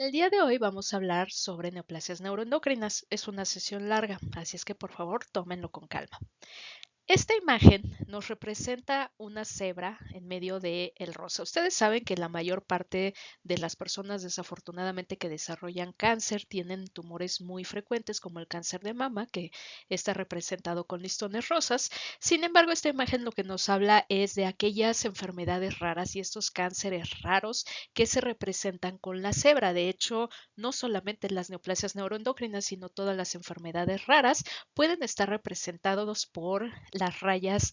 El día de hoy vamos a hablar sobre neoplasias neuroendocrinas. Es una sesión larga, así es que por favor tómenlo con calma. Esta imagen nos representa una cebra en medio de el rosa. Ustedes saben que la mayor parte de las personas desafortunadamente que desarrollan cáncer tienen tumores muy frecuentes como el cáncer de mama, que está representado con listones rosas. Sin embargo, esta imagen lo que nos habla es de aquellas enfermedades raras y estos cánceres raros que se representan con la cebra. De hecho, no solamente las neoplasias neuroendocrinas, sino todas las enfermedades raras pueden estar representados por las rayas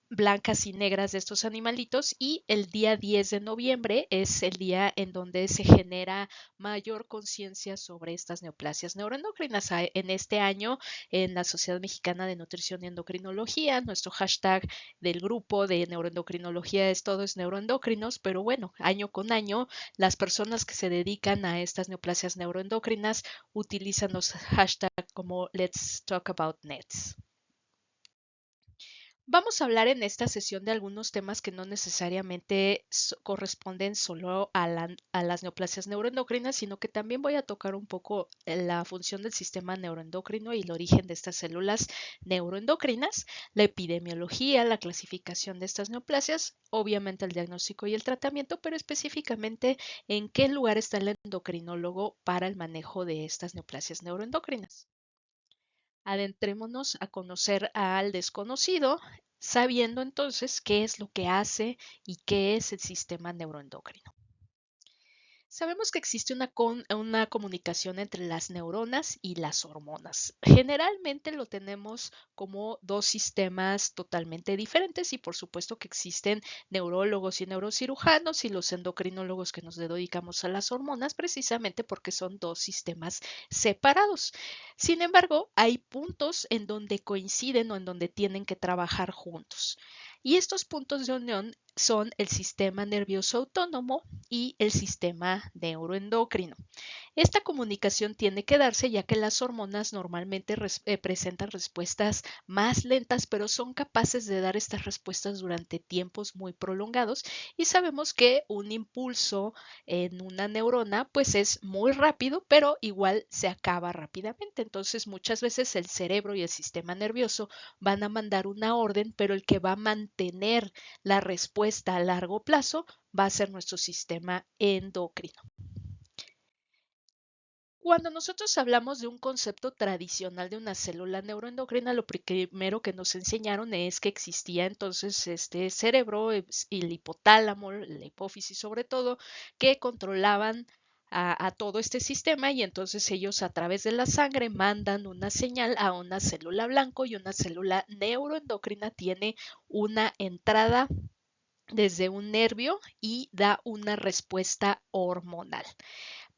blancas y negras de estos animalitos y el día 10 de noviembre es el día en donde se genera mayor conciencia sobre estas neoplasias neuroendocrinas. En este año, en la Sociedad Mexicana de Nutrición y Endocrinología, nuestro hashtag del grupo de neuroendocrinología es todo es neuroendocrinos, pero bueno, año con año, las personas que se dedican a estas neoplasias neuroendocrinas utilizan los hashtags como Let's Talk About NETs. Vamos a hablar en esta sesión de algunos temas que no necesariamente corresponden solo a las neoplasias neuroendocrinas, sino que también voy a tocar un poco la función del sistema neuroendocrino y el origen de estas células neuroendocrinas, la epidemiología, la clasificación de estas neoplasias, obviamente el diagnóstico y el tratamiento, pero específicamente en qué lugar está el endocrinólogo para el manejo de estas neoplasias neuroendocrinas. Adentrémonos a conocer al desconocido, sabiendo entonces qué es lo que hace y qué es el sistema neuroendocrino. Sabemos que existe una comunicación entre las neuronas y las hormonas. Generalmente lo tenemos como dos sistemas totalmente diferentes y por supuesto que existen neurólogos y neurocirujanos y los endocrinólogos que nos dedicamos a las hormonas precisamente porque son dos sistemas separados. Sin embargo, hay puntos en donde coinciden o en donde tienen que trabajar juntos. Y estos puntos de unión son el sistema nervioso autónomo y el sistema neuroendocrino. Esta comunicación tiene que darse ya que las hormonas normalmente presentan respuestas más lentas, pero son capaces de dar estas respuestas durante tiempos muy prolongados y sabemos que un impulso en una neurona pues es muy rápido, pero igual se acaba rápidamente. Entonces muchas veces el cerebro y el sistema nervioso van a mandar una orden, pero el que va a mantener la respuesta a largo plazo va a ser nuestro sistema endocrino. Cuando nosotros hablamos de un concepto tradicional de una célula neuroendocrina, lo primero que nos enseñaron es que existía entonces este cerebro y el hipotálamo, la hipófisis sobre todo, que controlaban a todo este sistema y entonces ellos a través de la sangre mandan una señal a una célula blanco y una célula neuroendocrina tiene una entrada desde un nervio y da una respuesta hormonal.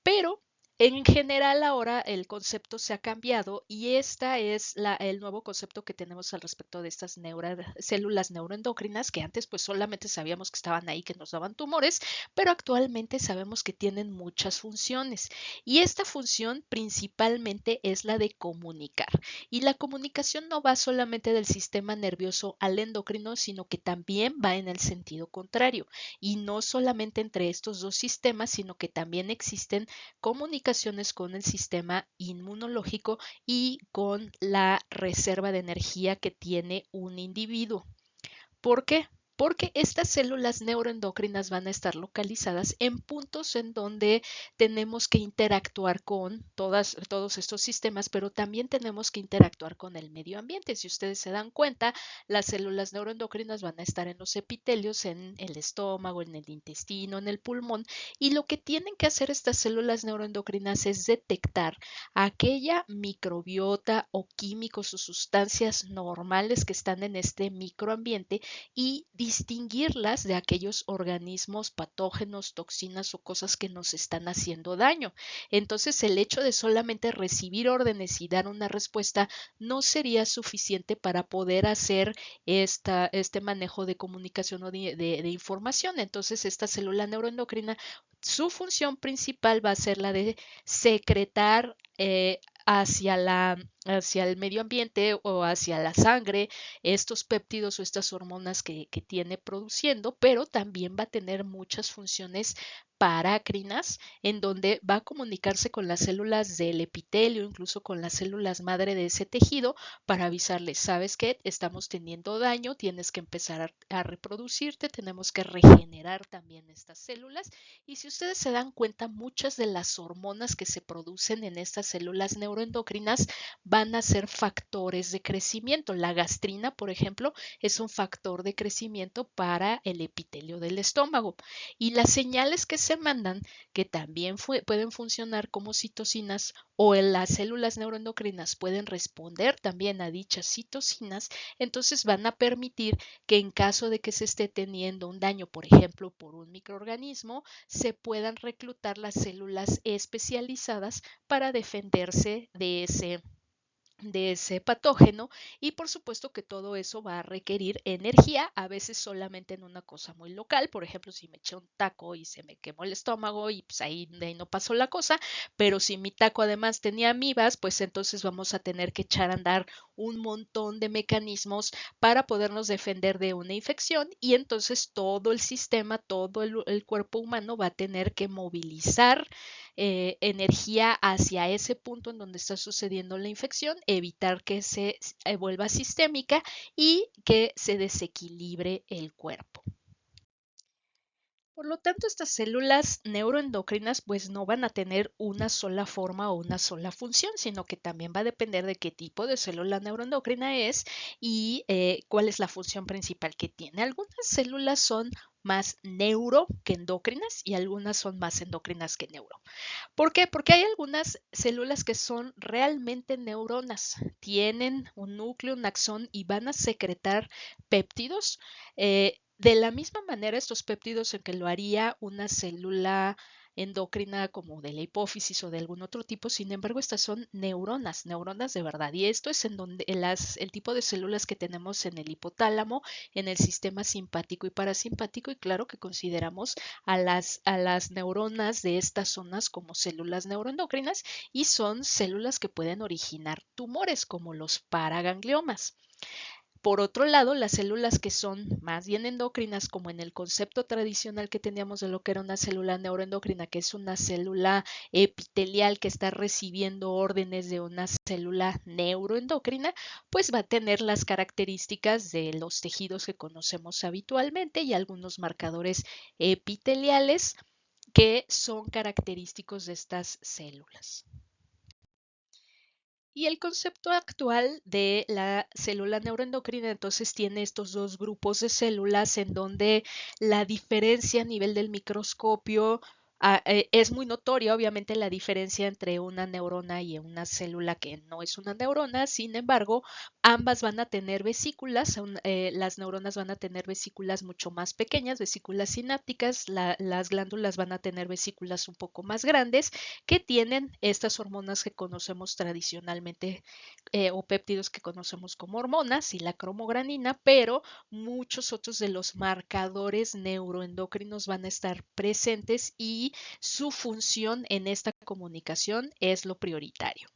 Pero en general ahora el concepto se ha cambiado y este es el nuevo concepto que tenemos al respecto de estas células neuroendocrinas que antes pues solamente sabíamos que estaban ahí, que nos daban tumores, pero actualmente sabemos que tienen muchas funciones y esta función principalmente es la de comunicar. Y la comunicación no va solamente del sistema nervioso al endocrino, sino que también va en el sentido contrario y no solamente entre estos dos sistemas, sino que también existen comunicaciones con el sistema inmunológico y con la reserva de energía que tiene un individuo. ¿Por qué? Porque estas células neuroendocrinas van a estar localizadas en puntos en donde tenemos que interactuar con todos estos sistemas, pero también tenemos que interactuar con el medio ambiente. Si ustedes se dan cuenta, las células neuroendocrinas van a estar en los epitelios, en el estómago, en el intestino, en el pulmón, y lo que tienen que hacer estas células neuroendocrinas es detectar aquella microbiota o químicos o sustancias normales que están en este microambiente y distinguirlas de aquellos organismos patógenos, toxinas o cosas que nos están haciendo daño. Entonces, el hecho de solamente recibir órdenes y dar una respuesta no sería suficiente para poder hacer este manejo de comunicación o de información. Entonces, esta célula neuroendocrina, su función principal va a ser la de secretar hacia hacia el medio ambiente o hacia la sangre estos péptidos o estas hormonas que tiene produciendo, pero también va a tener muchas funciones parácrinas en donde va a comunicarse con las células del epitelio, incluso con las células madre de ese tejido, para avisarles, ¿sabes qué? Estamos teniendo daño, tienes que empezar a reproducirte, tenemos que regenerar también estas células. Y si ustedes se dan cuenta, muchas de las hormonas que se producen en estas células neuroendocrinas van a ser factores de crecimiento. La gastrina, por ejemplo, es un factor de crecimiento para el epitelio del estómago. Y las señales que se mandan, que también pueden funcionar como citocinas o en las células neuroendocrinas pueden responder también a dichas citocinas, entonces van a permitir que en caso de que se esté teniendo un daño, por ejemplo, por un microorganismo, se puedan reclutar las células especializadas para defenderse de ese patógeno y por supuesto que todo eso va a requerir energía, a veces solamente en una cosa muy local, por ejemplo, si me eché un taco y se me quemó el estómago y pues ahí, de ahí no pasó la cosa, pero si mi taco además tenía amibas, pues entonces vamos a tener que echar a andar un montón de mecanismos para podernos defender de una infección y entonces todo el sistema, todo el cuerpo humano va a tener que movilizar energía hacia ese punto en donde está sucediendo la infección, evitar que se vuelva sistémica y que se desequilibre el cuerpo. Por lo tanto, estas células neuroendocrinas pues no van a tener una sola forma o una sola función, sino que también va a depender de qué tipo de célula neuroendocrina es y cuál es la función principal que tiene. Algunas células son más neuro que endocrinas y algunas son más endocrinas que neuro. ¿Por qué? Porque hay algunas células que son realmente neuronas, tienen un núcleo, un axón y van a secretar péptidos. De la misma manera, estos péptidos en que lo haría una célula endocrina como de la hipófisis o de algún otro tipo, sin embargo, estas son neuronas, neuronas de verdad. Y esto es en donde el tipo de células que tenemos en el hipotálamo, en el sistema simpático y parasimpático, y claro que consideramos a las neuronas de estas zonas como células neuroendocrinas y son células que pueden originar tumores como los paragangliomas. Por otro lado, las células que son más bien endocrinas, como en el concepto tradicional que teníamos de lo que era una célula neuroendocrina, que es una célula epitelial que está recibiendo órdenes de una célula neuroendocrina, pues va a tener las características de los tejidos que conocemos habitualmente y algunos marcadores epiteliales que son característicos de estas células. Y el concepto actual de la célula neuroendocrina entonces tiene estos dos grupos de células en donde la diferencia a nivel del microscopio es muy notoria, obviamente, la diferencia entre una neurona y una célula que no es una neurona. Sin embargo, ambas van a tener vesículas, las neuronas van a tener vesículas mucho más pequeñas, vesículas sinápticas, las glándulas van a tener vesículas un poco más grandes que tienen estas hormonas que conocemos tradicionalmente o péptidos que conocemos como hormonas y la cromogranina, pero muchos otros de los marcadores neuroendocrinos van a estar presentes y su función en esta comunicación es lo prioritario.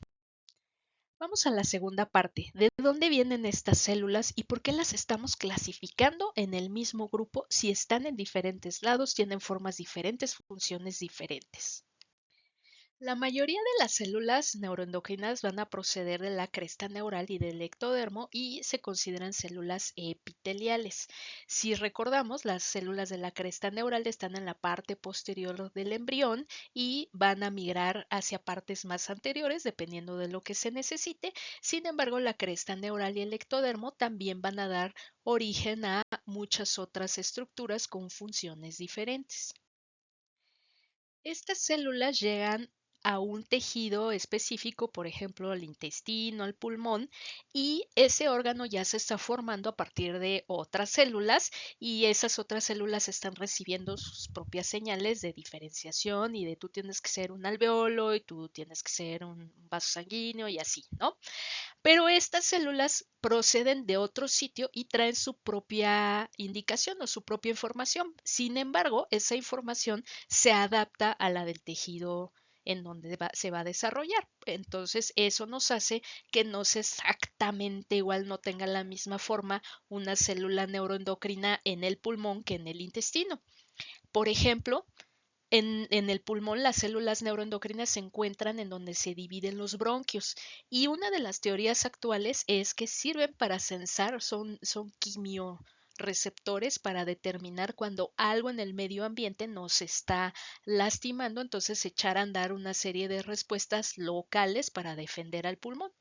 Vamos a la segunda parte. ¿De dónde vienen estas células y por qué las estamos clasificando en el mismo grupo si están en diferentes lados, tienen formas diferentes, funciones diferentes? La mayoría de las células neuroendocrinas van a proceder de la cresta neural y del ectodermo y se consideran células epiteliales. Si recordamos, las células de la cresta neural están en la parte posterior del embrión y van a migrar hacia partes más anteriores dependiendo de lo que se necesite. Sin embargo, la cresta neural y el ectodermo también van a dar origen a muchas otras estructuras con funciones diferentes. Estas células llegan a un tejido específico, por ejemplo, al intestino, al pulmón, y ese órgano ya se está formando a partir de otras células y esas otras células están recibiendo sus propias señales de diferenciación y de tú tienes que ser un alveolo y tú tienes que ser un vaso sanguíneo y así, ¿no? Pero estas células proceden de otro sitio y traen su propia indicación o su propia información. Sin embargo, esa información se adapta a la del tejido en donde se va a desarrollar. Entonces, eso nos hace que no sea exactamente igual, no tenga la misma forma una célula neuroendocrina en el pulmón que en el intestino. Por ejemplo, en el pulmón las células neuroendocrinas se encuentran en donde se dividen los bronquios y una de las teorías actuales es que sirven para censar, son quimioreceptores para determinar cuando algo en el medio ambiente nos está lastimando, entonces echar a andar una serie de respuestas locales para defender al pulmón.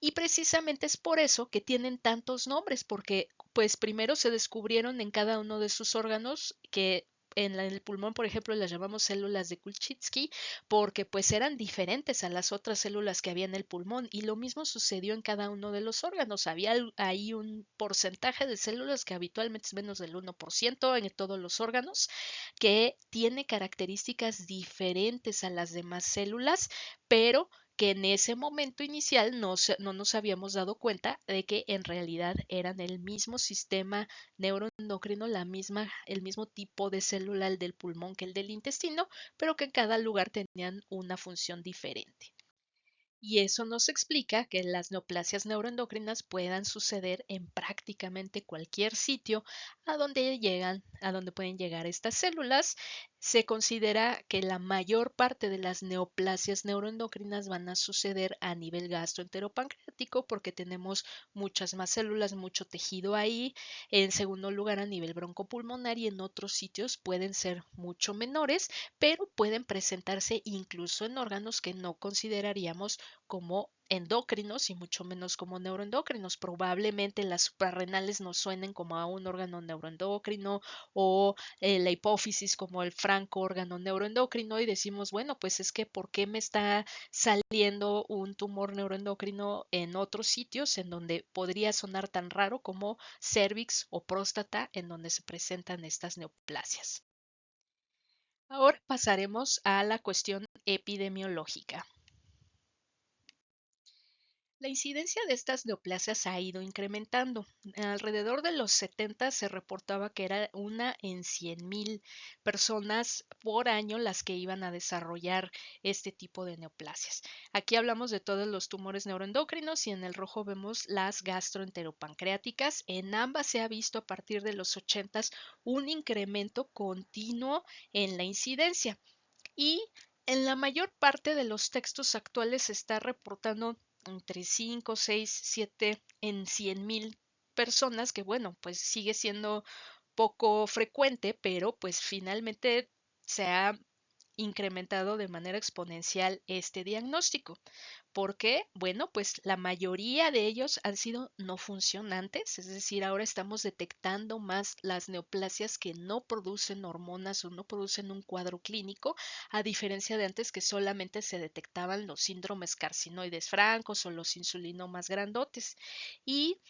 Y precisamente es por eso que tienen tantos nombres, porque pues primero se descubrieron en cada uno de sus órganos que en el pulmón, por ejemplo, las llamamos células de Kulczycki porque pues eran diferentes a las otras células que había en el pulmón y lo mismo sucedió en cada uno de los órganos. Había ahí un porcentaje de células que habitualmente es menos del 1% en todos los órganos que tiene características diferentes a las demás células, pero que en ese momento inicial no nos habíamos dado cuenta de que en realidad eran el mismo sistema neuroendocrino, el mismo tipo de célula, el del pulmón que el del intestino, pero que en cada lugar tenían una función diferente. Y eso nos explica que las neoplasias neuroendocrinas puedan suceder en prácticamente cualquier sitio a donde pueden llegar estas células. Se considera que la mayor parte de las neoplasias neuroendocrinas van a suceder a nivel gastroenteropancreático porque tenemos muchas más células, mucho tejido ahí. En segundo lugar, a nivel broncopulmonar y en otros sitios pueden ser mucho menores, pero pueden presentarse incluso en órganos que no consideraríamos como endocrinos y mucho menos como neuroendocrinos. Probablemente las suprarrenales nos suenen como a un órgano neuroendocrino o la hipófisis como el franco órgano neuroendocrino y decimos, bueno, pues es que ¿por qué me está saliendo un tumor neuroendocrino en otros sitios en donde podría sonar tan raro como cervix o próstata en donde se presentan estas neoplasias? Ahora pasaremos a la cuestión epidemiológica. La incidencia de estas neoplasias ha ido incrementando. Alrededor de los 70 se reportaba que era una en 100,000 personas por año las que iban a desarrollar este tipo de neoplasias. Aquí hablamos de todos los tumores neuroendocrinos y en el rojo vemos las gastroenteropancreáticas. En ambas se ha visto a partir de los 80 un incremento continuo en la incidencia y en la mayor parte de los textos actuales se está reportando entre 5, 6, 7 en 100,000 personas, que bueno, pues sigue siendo poco frecuente, pero pues finalmente se ha incrementado de manera exponencial este diagnóstico. ¿Por qué? Bueno, pues la mayoría de ellos han sido no funcionantes, es decir, ahora estamos detectando más las neoplasias que no producen hormonas o no producen un cuadro clínico, a diferencia de antes que solamente se detectaban los síndromes carcinoides francos o los insulinomas grandotes. Y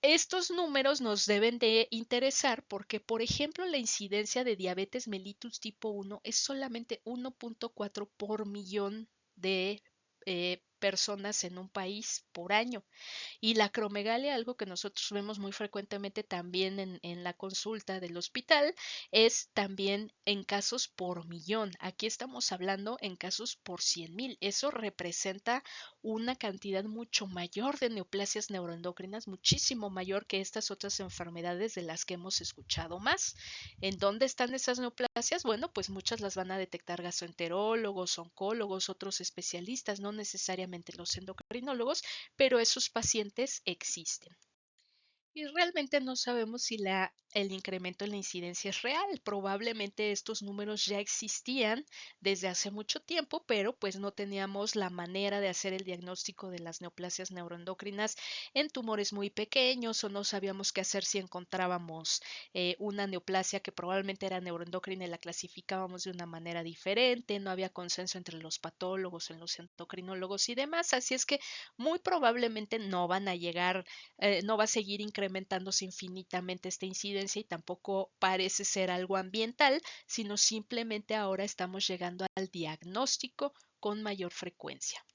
estos números nos deben de interesar porque, por ejemplo, la incidencia de diabetes mellitus tipo 1 es solamente 1.4 por millón de personas en un país por año. Y la acromegalia, algo que nosotros vemos muy frecuentemente también en la consulta del hospital, es también en casos por millón. Aquí estamos hablando en casos por 100,000. Eso representa una cantidad mucho mayor de neoplasias neuroendocrinas, muchísimo mayor que estas otras enfermedades de las que hemos escuchado más. ¿En dónde están esas neoplasias? Bueno, pues muchas las van a detectar gastroenterólogos, oncólogos, otros especialistas, no necesariamente los endocrinólogos, pero esos pacientes existen. Y realmente no sabemos si el incremento en la incidencia es real. Probablemente estos números ya existían desde hace mucho tiempo, pero pues no teníamos la manera de hacer el diagnóstico de las neoplasias neuroendocrinas en tumores muy pequeños o no sabíamos qué hacer si encontrábamos una neoplasia que probablemente era neuroendocrina y la clasificábamos de una manera diferente. No había consenso entre los patólogos, en los endocrinólogos y demás. Así es que muy probablemente no van a llegar, no va a seguir incrementándose infinitamente esta incidencia y tampoco parece ser algo ambiental, sino simplemente ahora estamos llegando al diagnóstico con mayor frecuencia.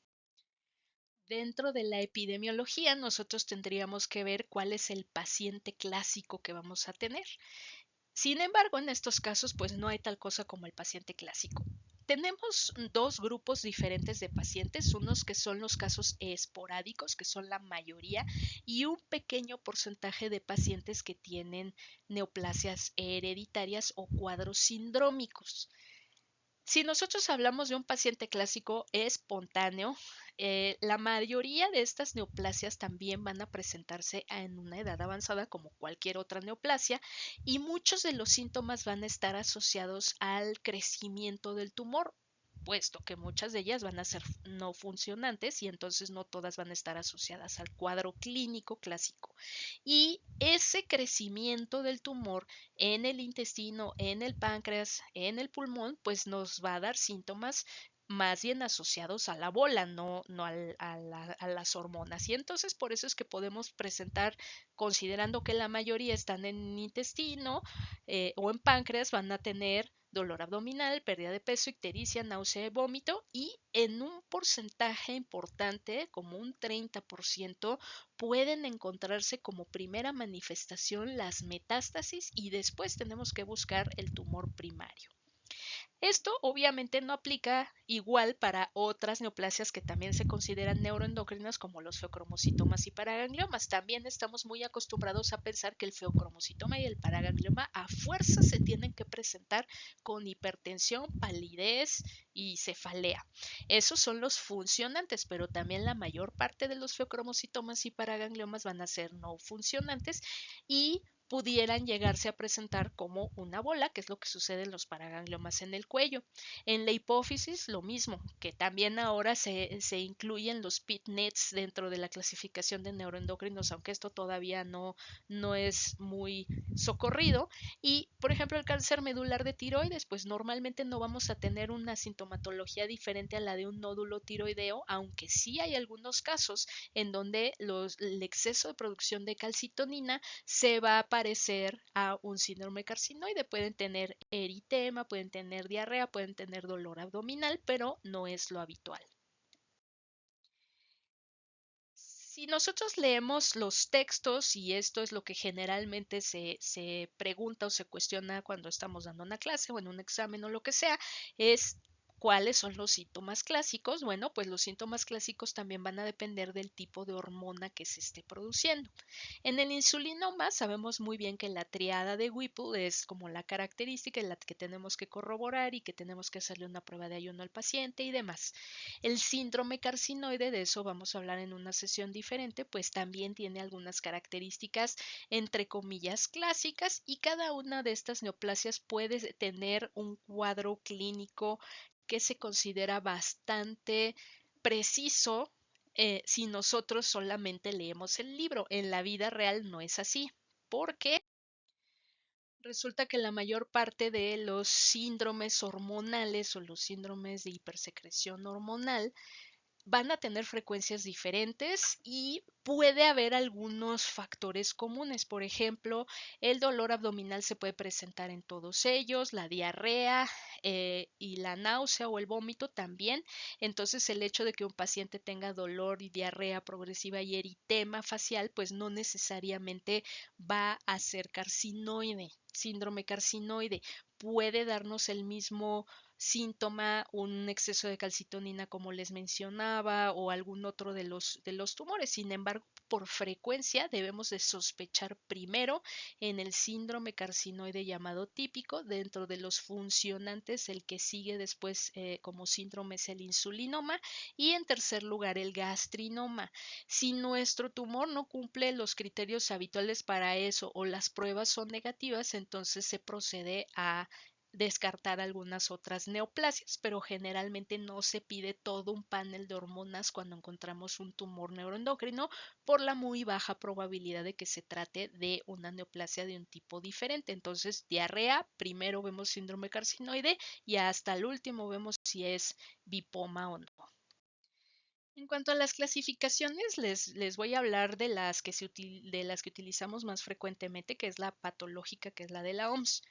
Dentro de la epidemiología, nosotros tendríamos que ver cuál es el paciente clásico que vamos a tener. Sin embargo, en estos casos, pues no hay tal cosa como el paciente clásico. tenemos dos grupos diferentes de pacientes, unos que son los casos esporádicos, que son la mayoría, y un pequeño porcentaje de pacientes que tienen neoplasias hereditarias o cuadros sindrómicos. Si nosotros hablamos de un paciente clásico espontáneo, la mayoría de estas neoplasias también van a presentarse en una edad avanzada como cualquier otra neoplasia y muchos de los síntomas van a estar asociados al crecimiento del tumor, puesto que muchas de ellas van a ser no funcionantes y entonces no todas van a estar asociadas al cuadro clínico clásico. Y ese crecimiento del tumor en el intestino, en el páncreas, en el pulmón, pues nos va a dar síntomas más bien asociados a la bola, no a las hormonas. Y entonces por eso es que podemos presentar, considerando que la mayoría están en intestino o en páncreas, van a tener dolor abdominal, pérdida de peso, ictericia, náusea y vómito, y en un porcentaje importante, como un 30%, pueden encontrarse como primera manifestación las metástasis y después tenemos que buscar el tumor primario. Esto obviamente no aplica igual para otras neoplasias que también se consideran neuroendocrinas como los feocromocitomas y paragangliomas. También estamos muy acostumbrados a pensar que el feocromocitoma y el paraganglioma a fuerza se tienen que presentar con hipertensión, palidez y cefalea. Esos son los funcionantes, pero también la mayor parte de los feocromocitomas y paragangliomas van a ser no funcionantes y pudieran llegarse a presentar como una bola, que es lo que sucede en los paragangliomas en el cuello. En la hipófisis, lo mismo, que también ahora se incluyen los PIT-NETs dentro de la clasificación de neuroendocrinos, aunque esto todavía no es muy socorrido. Y, por ejemplo, el cáncer medular de tiroides, pues normalmente no vamos a tener una sintomatología diferente a la de un nódulo tiroideo, aunque sí hay algunos casos en donde el exceso de producción de calcitonina se va a parecer a un síndrome carcinoide. Pueden tener eritema, pueden tener diarrea, pueden tener dolor abdominal, pero no es lo habitual. Si nosotros leemos los textos, y esto es lo que generalmente se pregunta o se cuestiona cuando estamos dando una clase o en un examen o lo que sea, es ¿cuáles son los síntomas clásicos? Bueno, pues los síntomas clásicos también van a depender del tipo de hormona que se esté produciendo. En el insulinoma sabemos muy bien que la triada de Whipple es como la característica en la que tenemos que corroborar y que tenemos que hacerle una prueba de ayuno al paciente y demás. El síndrome carcinoide, de eso vamos a hablar en una sesión diferente, pues también tiene algunas características entre comillas clásicas y cada una de estas neoplasias puede tener un cuadro clínico que se considera bastante preciso si nosotros solamente leemos el libro. En la vida real no es así, porque resulta que la mayor parte de los síndromes hormonales o los síndromes de hipersecreción hormonal van a tener frecuencias diferentes y puede haber algunos factores comunes. Por ejemplo, el dolor abdominal se puede presentar en todos ellos, la diarrea y la náusea o el vómito también. Entonces, el hecho de que un paciente tenga dolor y diarrea progresiva y eritema facial, pues no necesariamente va a ser carcinoide, síndrome carcinoide. Puede darnos el mismo síntoma, un exceso de calcitonina como les mencionaba o algún otro de los tumores. Sin embargo, por frecuencia debemos de sospechar primero en el síndrome carcinoide llamado típico. Dentro de los funcionantes, el que sigue después como síndrome es el insulinoma y en tercer lugar el gastrinoma. Si nuestro tumor no cumple los criterios habituales para eso o las pruebas son negativas, entonces se procede a descartar algunas otras neoplasias, pero generalmente no se pide todo un panel de hormonas cuando encontramos un tumor neuroendocrino por la muy baja probabilidad de que se trate de una neoplasia de un tipo diferente. Entonces, diarrea, primero vemos síndrome carcinoide y hasta el último vemos si es bipoma o no. En cuanto a las clasificaciones, les voy a hablar de las de las que utilizamos más frecuentemente, que es la patológica, que es la de la OMS.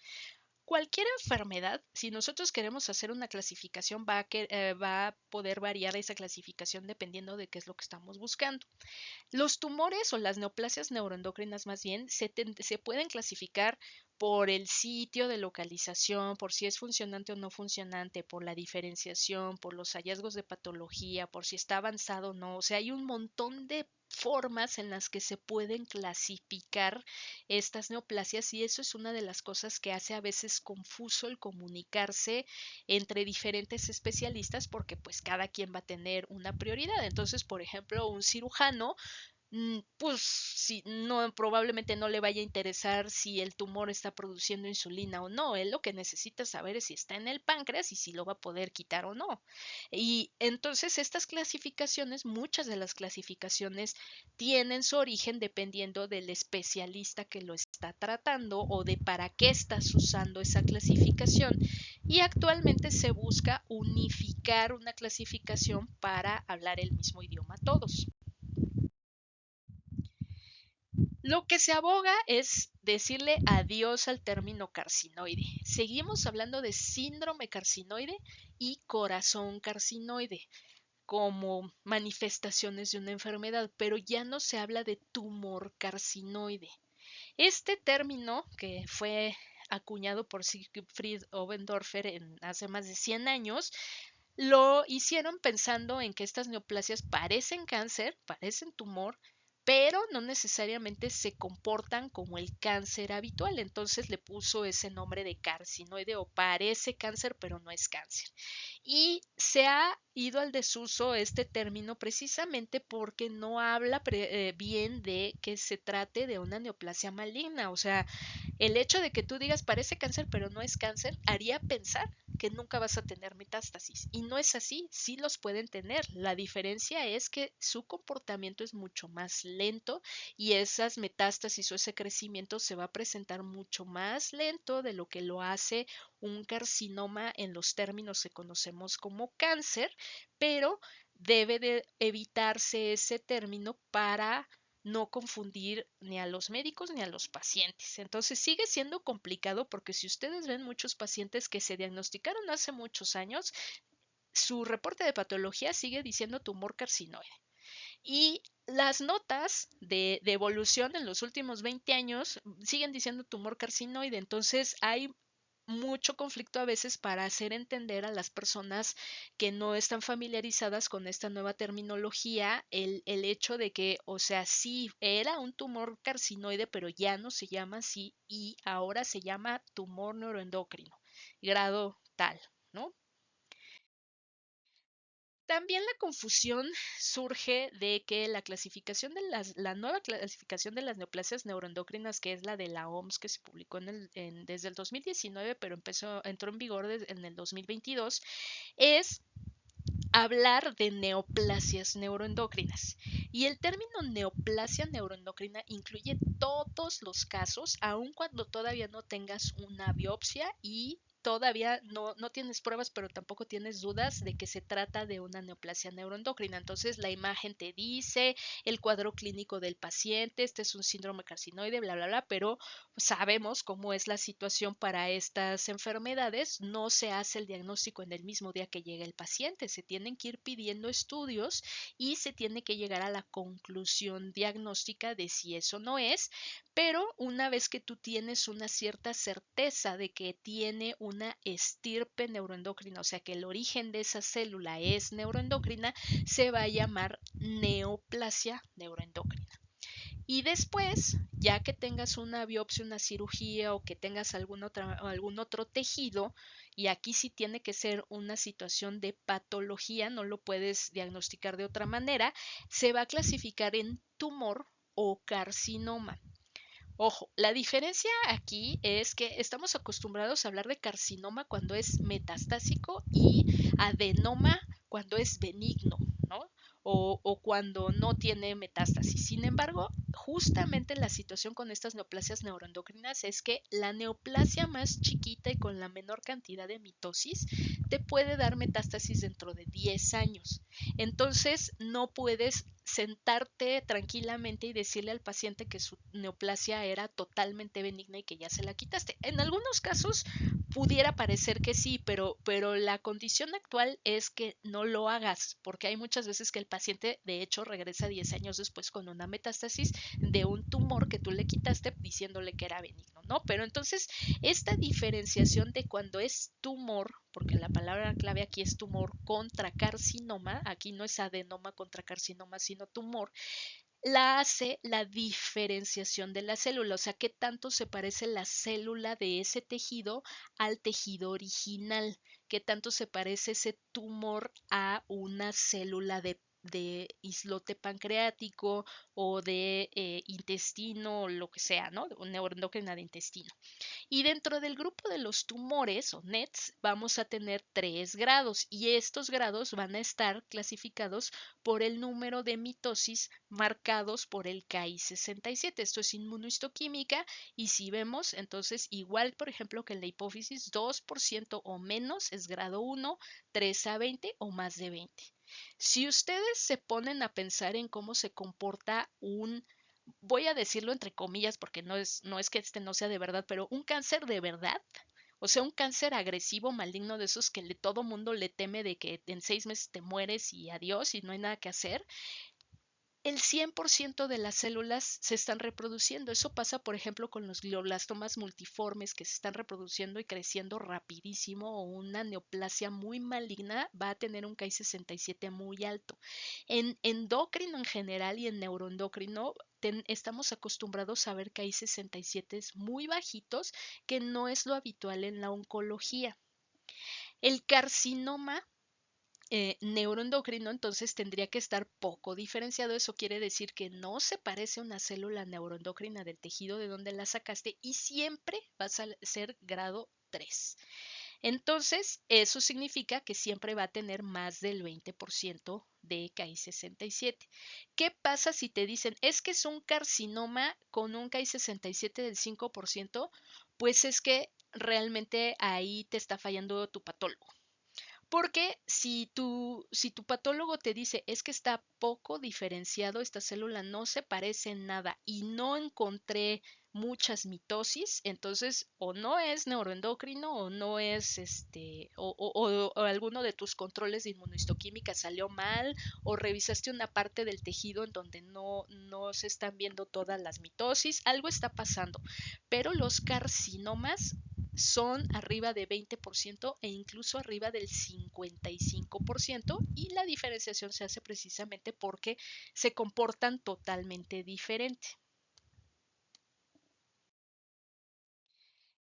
Cualquier enfermedad, si nosotros queremos hacer una clasificación, va a poder variar esa clasificación dependiendo de qué es lo que estamos buscando. Los tumores o las neoplasias neuroendocrinas más bien se pueden clasificar por el sitio de localización, por si es funcionante o no funcionante, por la diferenciación, por los hallazgos de patología, por si está avanzado o no. O sea, hay un montón de formas en las que se pueden clasificar estas neoplasias y eso es una de las cosas que hace a veces confuso el comunicarse entre diferentes especialistas porque pues cada quien va a tener una prioridad. Entonces, por ejemplo, un cirujano pues si no, probablemente no le vaya a interesar si el tumor está produciendo insulina o no. Él lo que necesita saber es si está en el páncreas y si lo va a poder quitar o no. Y entonces estas clasificaciones, muchas de las clasificaciones tienen su origen dependiendo del especialista que lo está tratando o de para qué estás usando esa clasificación. Y actualmente se busca unificar una clasificación para hablar el mismo idioma todos. Lo que se aboga es decirle adiós al término carcinoide. Seguimos hablando de síndrome carcinoide y corazón carcinoide como manifestaciones de una enfermedad, pero ya no se habla de tumor carcinoide. Este término, que fue acuñado por Siegfried Obendorfer hace más de 100 años, lo hicieron pensando en que estas neoplasias parecen cáncer, parecen tumor, pero no necesariamente se comportan como el cáncer habitual. Entonces le puso ese nombre de carcinoide o parece cáncer, pero no es cáncer. Y se ha ido al desuso este término precisamente porque no habla bien de que se trate de una neoplasia maligna. O sea, el hecho de que tú digas parece cáncer pero no es cáncer haría pensar que nunca vas a tener metástasis. Y no es así, sí los pueden tener. La diferencia es que su comportamiento es mucho más lento y esas metástasis o ese crecimiento se va a presentar mucho más lento de lo que lo hace un carcinoma en los términos que conocemos como cáncer, pero debe de evitarse ese término para no confundir ni a los médicos ni a los pacientes. Entonces sigue siendo complicado porque si ustedes ven muchos pacientes que se diagnosticaron hace muchos años, su reporte de patología sigue diciendo tumor carcinoide. Y las notas de evolución en los últimos 20 años siguen diciendo tumor carcinoide. Entonces hay mucho conflicto a veces para hacer entender a las personas que no están familiarizadas con esta nueva terminología el hecho de que, o sea, sí era un tumor carcinoide, pero ya no se llama así y ahora se llama tumor neuroendocrino, grado tal, ¿no? También la confusión surge de que la clasificación de la nueva clasificación de las neoplasias neuroendocrinas, que es la de la OMS, que se publicó desde el 2019, pero entró en vigor en el 2022, es hablar de neoplasias neuroendocrinas. Y el término neoplasia neuroendocrina incluye todos los casos, aun cuando todavía no tengas una biopsia y todavía no tienes pruebas, pero tampoco tienes dudas de que se trata de una neoplasia neuroendocrina. Entonces la imagen te dice el cuadro clínico del paciente, este es un síndrome carcinoide, bla, bla, bla, pero sabemos cómo es la situación para estas enfermedades. No se hace el diagnóstico en el mismo día que llega el paciente, se tienen que ir pidiendo estudios y se tiene que llegar a la conclusión diagnóstica de si eso no es, pero una vez que tú tienes una cierta certeza de que tiene una estirpe neuroendocrina, o sea que el origen de esa célula es neuroendocrina, se va a llamar neoplasia neuroendocrina. Y después, ya que tengas una biopsia, una cirugía o que tengas algún otro tejido, y aquí sí tiene que ser una situación de patología, no lo puedes diagnosticar de otra manera, se va a clasificar en tumor o carcinoma. Ojo, la diferencia aquí es que estamos acostumbrados a hablar de carcinoma cuando es metastásico y adenoma cuando es benigno, ¿no? O cuando no tiene metástasis. Sin embargo, justamente la situación con estas neoplasias neuroendocrinas es que la neoplasia más chiquita y con la menor cantidad de mitosis te puede dar metástasis dentro de 10 años. Entonces, no puedes sentarte tranquilamente y decirle al paciente que su neoplasia era totalmente benigna y que ya se la quitaste. En algunos casos pudiera parecer que sí, pero la condición actual es que no lo hagas, porque hay muchas veces que el paciente de hecho regresa 10 años después con una metástasis de un tumor que tú le quitaste diciéndole que era benigno. ¿no? Pero entonces, esta diferenciación de cuando es tumor, porque la palabra clave aquí es tumor contra carcinoma, aquí no es adenoma contra carcinoma, sino tumor, la hace la diferenciación de la célula, o sea, qué tanto se parece la célula de ese tejido al tejido original, qué tanto se parece ese tumor a una célula de islote pancreático o de intestino o lo que sea, ¿no? Neuroendocrina de intestino. Y dentro del grupo de los tumores o NETs vamos a tener 3 grados y estos grados van a estar clasificados por el número de mitosis marcados por el Ki-67. Esto es inmunohistoquímica y si vemos, entonces igual, por ejemplo, que en la hipófisis, 2% o menos es grado 1, 3 a 20 o más de 20. Si ustedes se ponen a pensar en cómo se comporta voy a decirlo entre comillas porque no es que este no sea de verdad, pero un cáncer de verdad, o sea, un cáncer agresivo, maligno, de esos que todo mundo le teme de que en 6 meses te mueres y adiós y no hay nada que hacer, el 100% de las células se están reproduciendo. Eso pasa, por ejemplo, con los glioblastomas multiformes que se están reproduciendo y creciendo rapidísimo, o una neoplasia muy maligna va a tener un Ki-67 muy alto. En endocrino en general y en neuroendocrino estamos acostumbrados a ver Ki-67 muy bajitos, que no es lo habitual en la oncología. El carcinoma neuroendocrino entonces tendría que estar poco diferenciado. Eso quiere decir que no se parece a una célula neuroendocrina del tejido de donde la sacaste y siempre va a ser grado 3. Entonces, eso significa que siempre va a tener más del 20% de Ki-67. ¿Qué pasa si te dicen, es que es un carcinoma con un Ki-67 del 5%? Pues es que realmente ahí te está fallando tu patólogo. Porque si tu patólogo te dice es que está poco diferenciado, esta célula no se parece en nada y no encontré muchas mitosis, entonces o no es neuroendocrino o no es o alguno de tus controles de inmunohistoquímica salió mal o revisaste una parte del tejido en donde no se están viendo todas las mitosis, algo está pasando. Pero los carcinomas son arriba de 20% e incluso arriba del 55% y la diferenciación se hace precisamente porque se comportan totalmente diferente.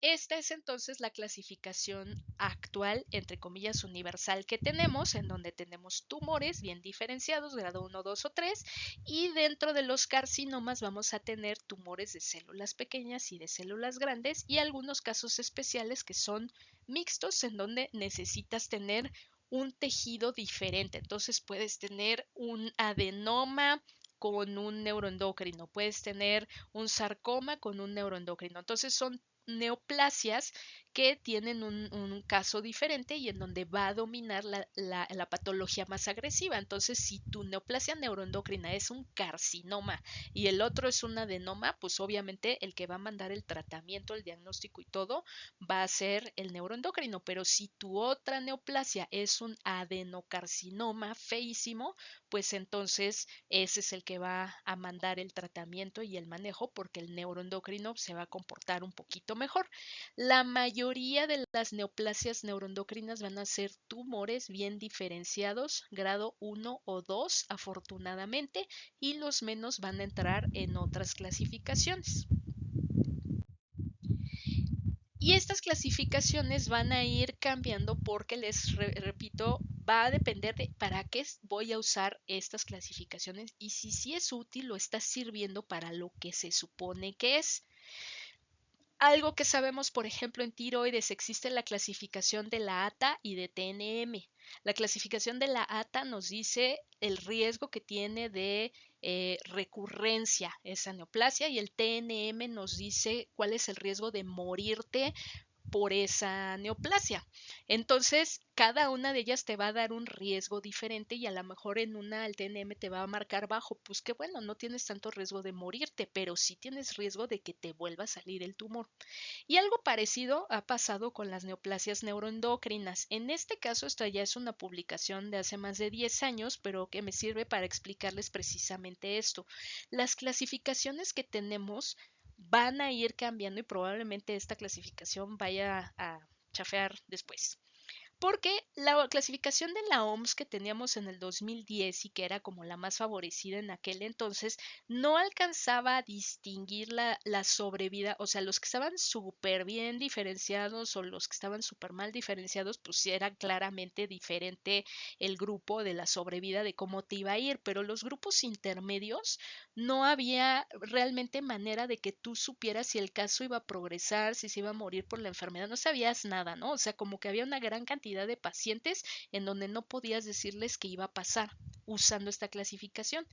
Esta es entonces la clasificación actual, entre comillas, universal que tenemos, en donde tenemos tumores bien diferenciados, grado 1, 2 o 3, y dentro de los carcinomas vamos a tener tumores de células pequeñas y de células grandes y algunos casos especiales que son mixtos, en donde necesitas tener un tejido diferente. Entonces puedes tener un adenoma con un neuroendocrino, puedes tener un sarcoma con un neuroendocrino. Entonces son neoplasias que tienen un caso diferente y en donde va a dominar la patología más agresiva. Entonces, si tu neoplasia neuroendocrina es un carcinoma y el otro es un adenoma, pues obviamente el que va a mandar el tratamiento, el diagnóstico y todo va a ser el neuroendocrino. Pero si tu otra neoplasia es un adenocarcinoma feísimo, pues entonces ese es el que va a mandar el tratamiento y el manejo porque el neuroendocrino se va a comportar un poquito mejor. La mayoría de las neoplasias neuroendocrinas van a ser tumores bien diferenciados, grado 1 o 2, afortunadamente, y los menos van a entrar en otras clasificaciones. Y estas clasificaciones van a ir cambiando porque les repito, va a depender de para qué voy a usar estas clasificaciones y si sí es útil o está sirviendo para lo que se supone que es. Algo que sabemos, por ejemplo, en tiroides existe la clasificación de la ATA y de TNM. La clasificación de la ATA nos dice el riesgo que tiene de recurrencia esa neoplasia y el TNM nos dice cuál es el riesgo de morirte por esa neoplasia. Entonces, cada una de ellas te va a dar un riesgo diferente y a lo mejor en una el TNM te va a marcar bajo, pues que bueno, no tienes tanto riesgo de morirte, pero sí tienes riesgo de que te vuelva a salir el tumor. Y algo parecido ha pasado con las neoplasias neuroendocrinas. En este caso, esta ya es una publicación de hace más de 10 años, pero que me sirve para explicarles precisamente esto. Las clasificaciones que tenemos van a ir cambiando y probablemente esta clasificación vaya a chafear después. Porque la clasificación de la OMS que teníamos en el 2010 y que era como la más favorecida en aquel entonces, no alcanzaba a distinguir la sobrevida, o sea, los que estaban súper bien diferenciados o los que estaban súper mal diferenciados, pues era claramente diferente el grupo de la sobrevida de cómo te iba a ir, pero los grupos intermedios no había realmente manera de que tú supieras si el caso iba a progresar, si se iba a morir por la enfermedad, no sabías nada, ¿no? O sea, como que había una gran cantidad de pacientes en donde no podías decirles qué iba a pasar usando esta clasificación.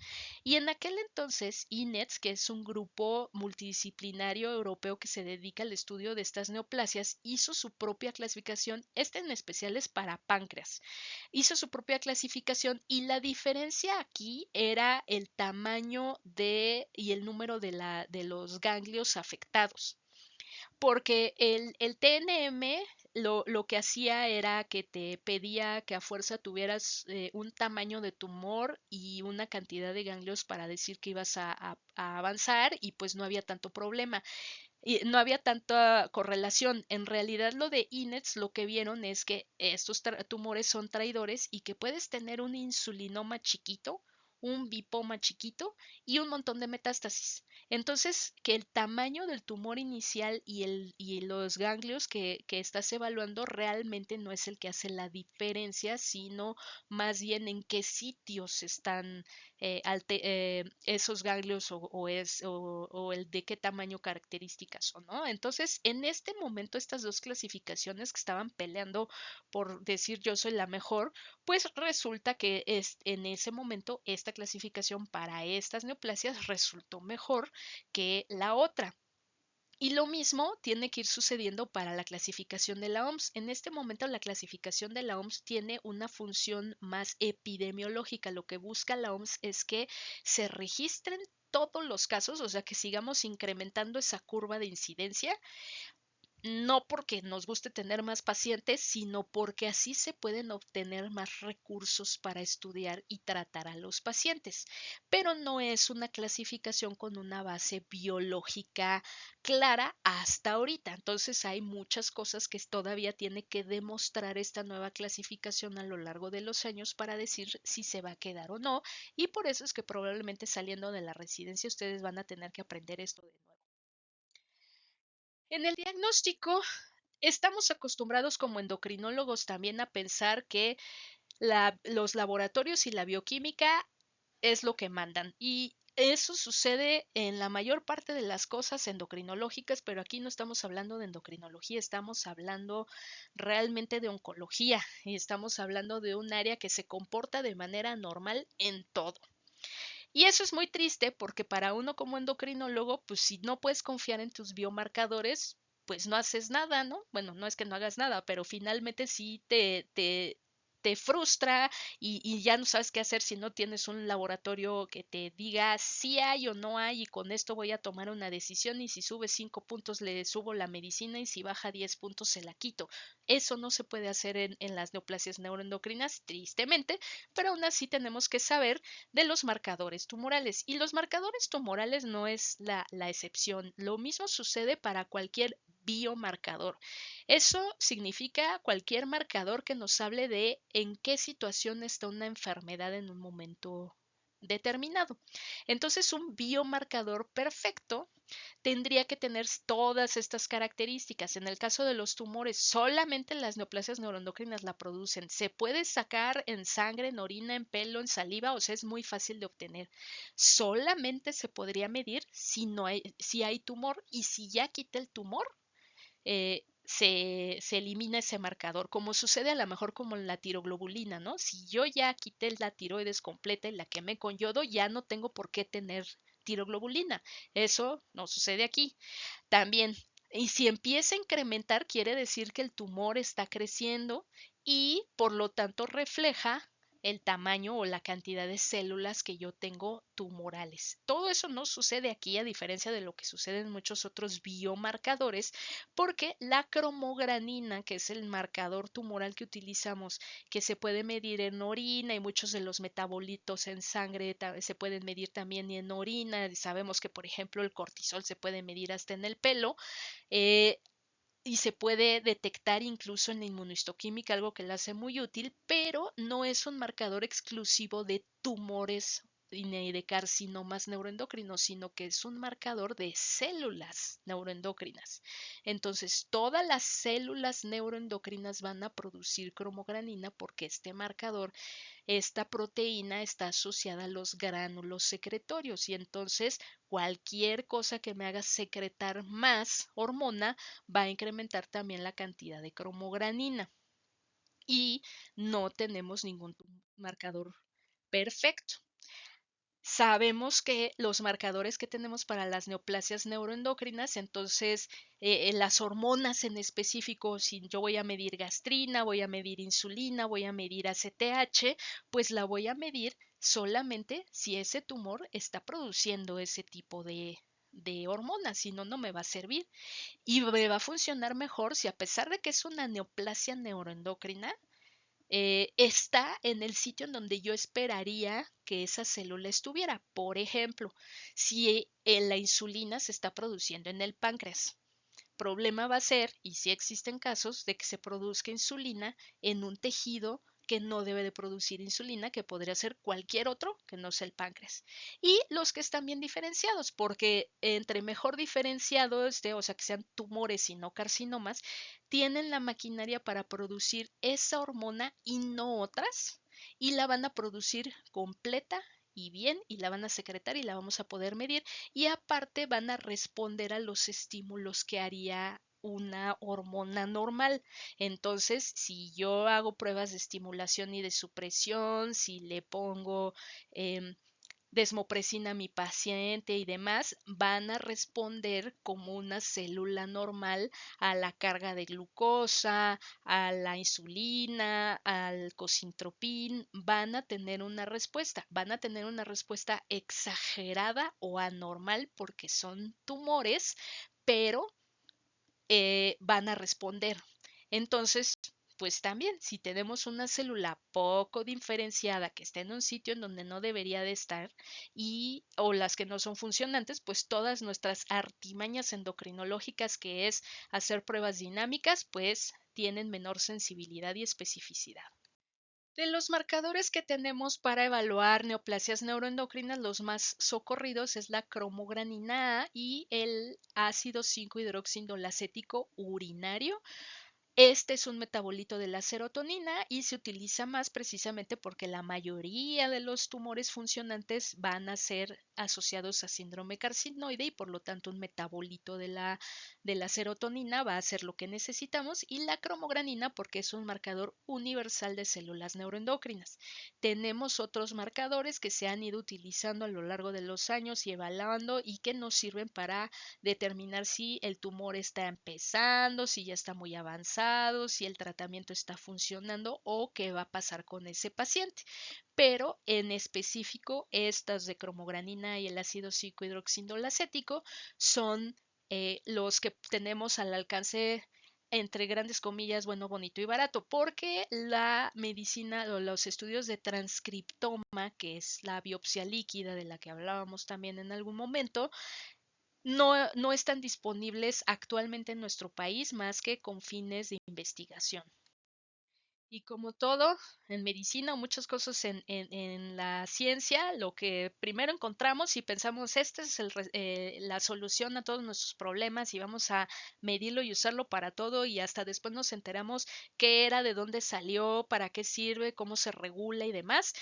Y en aquel entonces, INETS, que es un grupo multidisciplinario europeo que se dedica al estudio de estas neoplasias, hizo su propia clasificación, esta en especial es para páncreas. Hizo su propia clasificación y la diferencia aquí era el tamaño y el número de los ganglios afectados. Porque el TNM lo que hacía era que te pedía que a fuerza tuvieras un tamaño de tumor y una cantidad de ganglios para decir que ibas a avanzar y pues no había tanto problema. Y no había tanta correlación. En realidad lo de INETS lo que vieron es que estos tumores son traidores y que puedes tener un insulinoma chiquito, un bipoma chiquito y un montón de metástasis. Entonces, que el tamaño del tumor inicial y los ganglios que estás evaluando realmente no es el que hace la diferencia, sino más bien en qué sitios están esos ganglios o el de qué tamaño características son, ¿no? Entonces, en este momento, estas dos clasificaciones que estaban peleando por decir yo soy la mejor, pues resulta que en ese momento esta clasificación para estas neoplasias resultó mejor que la otra. Y lo mismo tiene que ir sucediendo para la clasificación de la OMS. En este momento la clasificación de la OMS tiene una función más epidemiológica. Lo que busca la OMS es que se registren todos los casos, o sea, que sigamos incrementando esa curva de incidencia, no porque nos guste tener más pacientes, sino porque así se pueden obtener más recursos para estudiar y tratar a los pacientes. Pero no es una clasificación con una base biológica clara hasta ahorita. Entonces hay muchas cosas que todavía tiene que demostrar esta nueva clasificación a lo largo de los años para decir si se va a quedar o no. Y por eso es que probablemente saliendo de la residencia ustedes van a tener que aprender esto de nuevo. En el diagnóstico, estamos acostumbrados como endocrinólogos también a pensar que los laboratorios y la bioquímica es lo que mandan. Y eso sucede en la mayor parte de las cosas endocrinológicas, pero aquí no estamos hablando de endocrinología, estamos hablando realmente de oncología y estamos hablando de un área que se comporta de manera normal en todo. Y eso es muy triste porque para uno como endocrinólogo, pues si no puedes confiar en tus biomarcadores, pues no haces nada, ¿no? Bueno, no es que no hagas nada, pero finalmente sí te frustra y ya no sabes qué hacer si no tienes un laboratorio que te diga si hay o no hay y con esto voy a tomar una decisión y si sube 5 puntos le subo la medicina y si baja 10 puntos se la quito. Eso no se puede hacer en las neoplasias neuroendocrinas, tristemente, pero aún así tenemos que saber de los marcadores tumorales. Y los marcadores tumorales no es la excepción. Lo mismo sucede para cualquier biomarcador. Eso significa cualquier marcador que nos hable de en qué situación está una enfermedad en un momento determinado. Entonces, un biomarcador perfecto tendría que tener todas estas características. En el caso de los tumores, solamente las neoplasias neuroendocrinas la producen. Se puede sacar en sangre, en orina, en pelo, en saliva, o sea, es muy fácil de obtener. Solamente se podría medir si hay tumor y si ya quité el tumor, se elimina ese marcador, como sucede a lo mejor como en la tiroglobulina, ¿no? Si yo ya quité la tiroides completa y la quemé con yodo, ya no tengo por qué tener tiroglobulina. Eso no sucede aquí. También, y si empieza a incrementar, quiere decir que el tumor está creciendo y por lo tanto refleja el tamaño o la cantidad de células que yo tengo tumorales. Todo eso no sucede aquí a diferencia de lo que sucede en muchos otros biomarcadores, porque la cromogranina, que es el marcador tumoral que utilizamos, que se puede medir en orina y muchos de los metabolitos en sangre se pueden medir también en orina. Sabemos que, por ejemplo, el cortisol se puede medir hasta en el pelo. Eh, y se puede detectar incluso en la inmunohistoquímica, algo que la hace muy útil, pero no es un marcador exclusivo de tumores ni de carcinomas neuroendocrinos, sino que es un marcador de células neuroendocrinas. Entonces, todas las células neuroendocrinas van a producir cromogranina porque este marcador, esta proteína está asociada a los gránulos secretorios y entonces cualquier cosa que me haga secretar más hormona va a incrementar también la cantidad de cromogranina y no tenemos ningún marcador perfecto. Sabemos que los marcadores que tenemos para las neoplasias neuroendocrinas, entonces las hormonas en específico, si yo voy a medir gastrina, voy a medir insulina, voy a medir ACTH, pues la voy a medir solamente si ese tumor está produciendo ese tipo de hormonas, si no, no me va a servir. Y me va a funcionar mejor si a pesar de que es una neoplasia neuroendocrina, está en el sitio en donde yo esperaría que esa célula estuviera. Por ejemplo, si la insulina se está produciendo en el páncreas. Problema va a ser, y si existen casos, de que se produzca insulina en un tejido que no debe de producir insulina, que podría ser cualquier otro que no sea el páncreas. Y los que están bien diferenciados, porque entre mejor diferenciados, o sea, que sean tumores y no carcinomas, tienen la maquinaria para producir esa hormona y no otras, y la van a producir completa y bien, y la van a secretar y la vamos a poder medir, y aparte van a responder a los estímulos que haría una hormona normal. Entonces, si yo hago pruebas de estimulación y de supresión, si le pongo desmopresina a mi paciente y demás, van a responder como una célula normal a la carga de glucosa, a la insulina, al cosintropín, van a tener una respuesta exagerada o anormal porque son tumores, pero van a responder. Entonces, pues también, si tenemos una célula poco diferenciada que está en un sitio en donde no debería de estar y o las que no son funcionantes, pues todas nuestras artimañas endocrinológicas, que es hacer pruebas dinámicas, pues tienen menor sensibilidad y especificidad. De los marcadores que tenemos para evaluar neoplasias neuroendocrinas, los más socorridos es la cromogranina A y el ácido 5-hidroxindolacético urinario. Este es un metabolito de la serotonina y se utiliza más precisamente porque la mayoría de los tumores funcionantes van a ser asociados a síndrome carcinoide y por lo tanto un metabolito de la serotonina va a ser lo que necesitamos, y la cromogranina porque es un marcador universal de células neuroendocrinas. Tenemos otros marcadores que se han ido utilizando a lo largo de los años y evaluando y que nos sirven para determinar si el tumor está empezando, si ya está muy avanzado, si el tratamiento está funcionando o qué va a pasar con ese paciente. Pero en específico, estas de cromogranina y el ácido 5-hidroxindolacético son los que tenemos al alcance, entre grandes comillas, bueno, bonito y barato, porque la medicina o los estudios de transcriptoma, que es la biopsia líquida de la que hablábamos también en algún momento, no están disponibles actualmente en nuestro país más que con fines de investigación. Y como todo en medicina o muchas cosas en la ciencia, lo que primero encontramos y pensamos, esta es la solución a todos nuestros problemas y vamos a medirlo y usarlo para todo, y hasta después nos enteramos qué era, de dónde salió, para qué sirve, cómo se regula y demás.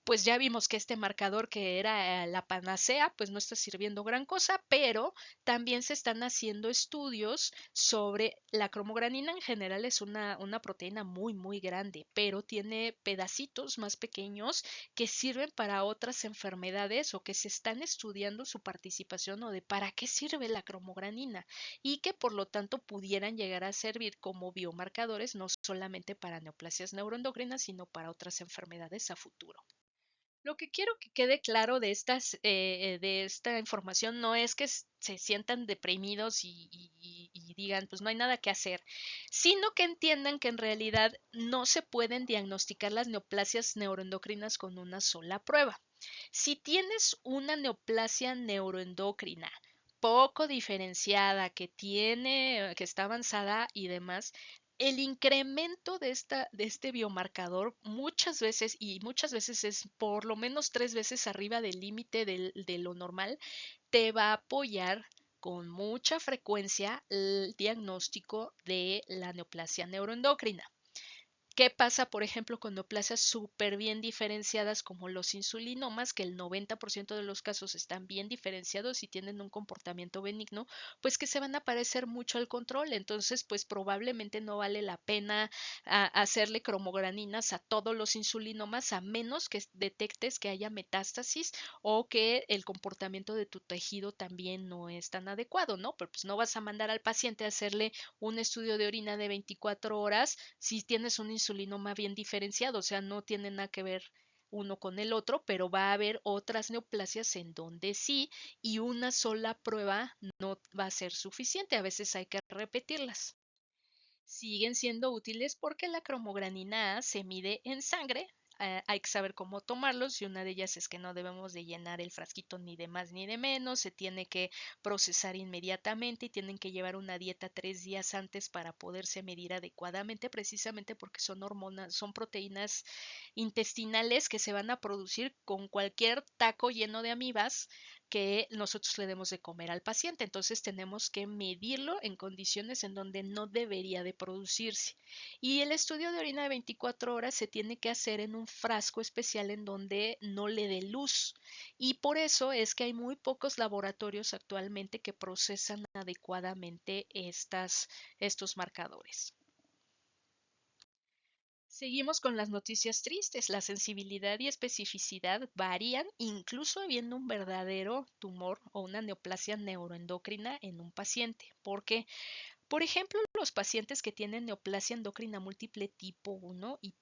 Pues ya vimos que este marcador que era la panacea, pues no está sirviendo gran cosa, pero también se están haciendo estudios sobre la cromogranina. En general es una proteína muy, muy grande, pero tiene pedacitos más pequeños que sirven para otras enfermedades o que se están estudiando su participación o de para qué sirve la cromogranina y que por lo tanto pudieran llegar a servir como biomarcadores no solamente para neoplasias neuroendocrinas, sino para otras enfermedades a futuro. Lo que quiero que quede claro de esta información no es que se sientan deprimidos y digan, pues no hay nada que hacer, sino que entiendan que en realidad no se pueden diagnosticar las neoplasias neuroendocrinas con una sola prueba. Si tienes una neoplasia neuroendocrina poco diferenciada, que está avanzada y demás, el incremento de este biomarcador muchas veces es por lo menos 3 veces arriba del límite de lo normal, te va a apoyar con mucha frecuencia el diagnóstico de la neoplasia neuroendocrina. ¿Qué pasa, por ejemplo, con neoplasias súper bien diferenciadas como los insulinomas, que el 90% de los casos están bien diferenciados y tienen un comportamiento benigno, pues que se van a parecer mucho al control? Entonces, pues probablemente no vale la pena hacerle cromograninas a todos los insulinomas a menos que detectes que haya metástasis o que el comportamiento de tu tejido también no es tan adecuado, ¿no? Pero pues no vas a mandar al paciente a hacerle un estudio de orina de 24 horas si tienes un insulinoma bien diferenciado, o sea, no tiene nada que ver uno con el otro, pero va a haber otras neoplasias en donde sí, y una sola prueba no va a ser suficiente, a veces hay que repetirlas. Siguen siendo útiles porque la cromogranina A se mide en sangre. Hay que saber cómo tomarlos y una de ellas es que no debemos de llenar el frasquito ni de más ni de menos, se tiene que procesar inmediatamente y tienen que llevar una dieta 3 días antes para poderse medir adecuadamente, precisamente porque son hormonas, son proteínas intestinales que se van a producir con cualquier taco lleno de amibas que nosotros le demos de comer al paciente. Entonces tenemos que medirlo en condiciones en donde no debería de producirse. Y el estudio de orina de 24 horas se tiene que hacer en un frasco especial en donde no le dé luz. Y por eso es que hay muy pocos laboratorios actualmente que procesan adecuadamente estos marcadores. Seguimos con las noticias tristes. La sensibilidad y especificidad varían incluso habiendo un verdadero tumor o una neoplasia neuroendocrina en un paciente. ¿Por qué? Por ejemplo, los pacientes que tienen neoplasia endocrina múltiple tipo 1 y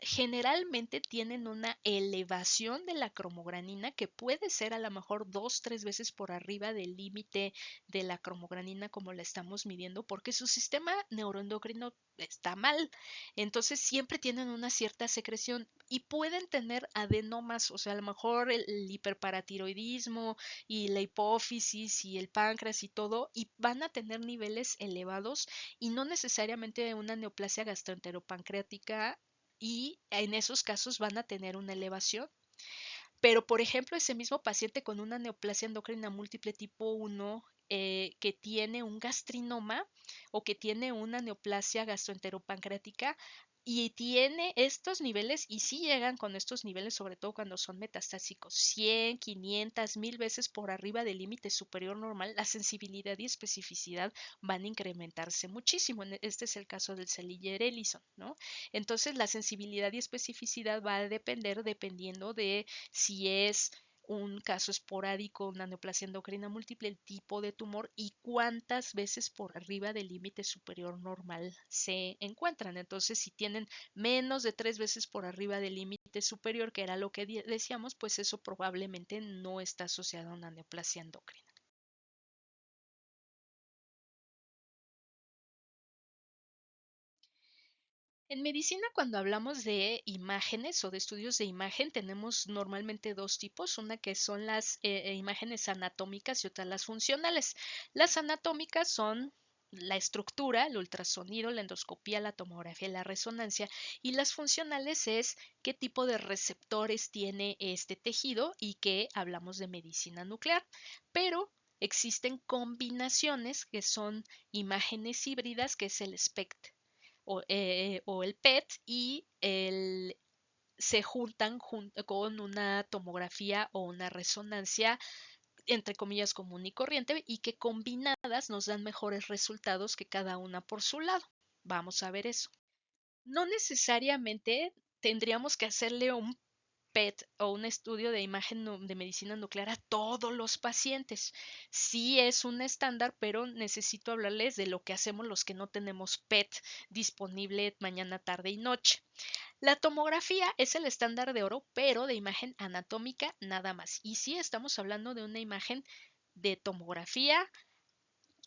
generalmente tienen una elevación de la cromogranina que puede ser a lo mejor 2, 3 veces por arriba del límite de la cromogranina como la estamos midiendo porque su sistema neuroendocrino está mal. Entonces siempre tienen una cierta secreción y pueden tener adenomas, o sea, a lo mejor el hiperparatiroidismo y la hipófisis y el páncreas y todo, y van a tener niveles elevados y no necesariamente una neoplasia gastroenteropancreática y en esos casos van a tener una elevación. Pero, por ejemplo, ese mismo paciente con una neoplasia endocrina múltiple tipo 1 que tiene un gastrinoma o que tiene una neoplasia gastroenteropancreática y tiene estos niveles, y sí llegan con estos niveles, sobre todo cuando son metastásicos, 100, 500, 1000 veces por arriba del límite superior normal, la sensibilidad y especificidad van a incrementarse muchísimo. Este es el caso del Selliger-Ellison, ¿no? Entonces, la sensibilidad y especificidad va a depender dependiendo de si es un caso esporádico, una neoplasia endocrina múltiple, el tipo de tumor y cuántas veces por arriba del límite superior normal se encuentran. Entonces, si tienen menos de 3 veces por arriba del límite superior, que era lo que decíamos, pues eso probablemente no está asociado a una neoplasia endocrina. En medicina, cuando hablamos de imágenes o de estudios de imagen, tenemos normalmente dos tipos, una que son las imágenes anatómicas y otra las funcionales. Las anatómicas son la estructura, el ultrasonido, la endoscopía, la tomografía y la resonancia, y las funcionales es qué tipo de receptores tiene este tejido y que hablamos de medicina nuclear. Pero existen combinaciones que son imágenes híbridas, que es el SPECT o el PET y el se juntan con una tomografía o una resonancia entre comillas común y corriente y que combinadas nos dan mejores resultados que cada una por su lado. Vamos a ver eso. No necesariamente tendríamos que hacerle un PET o un estudio de imagen de medicina nuclear a todos los pacientes. Sí es un estándar, pero necesito hablarles de lo que hacemos los que no tenemos PET disponible mañana, tarde y noche. La tomografía es el estándar de oro, pero de imagen anatómica nada más. Y sí estamos hablando de una imagen de tomografía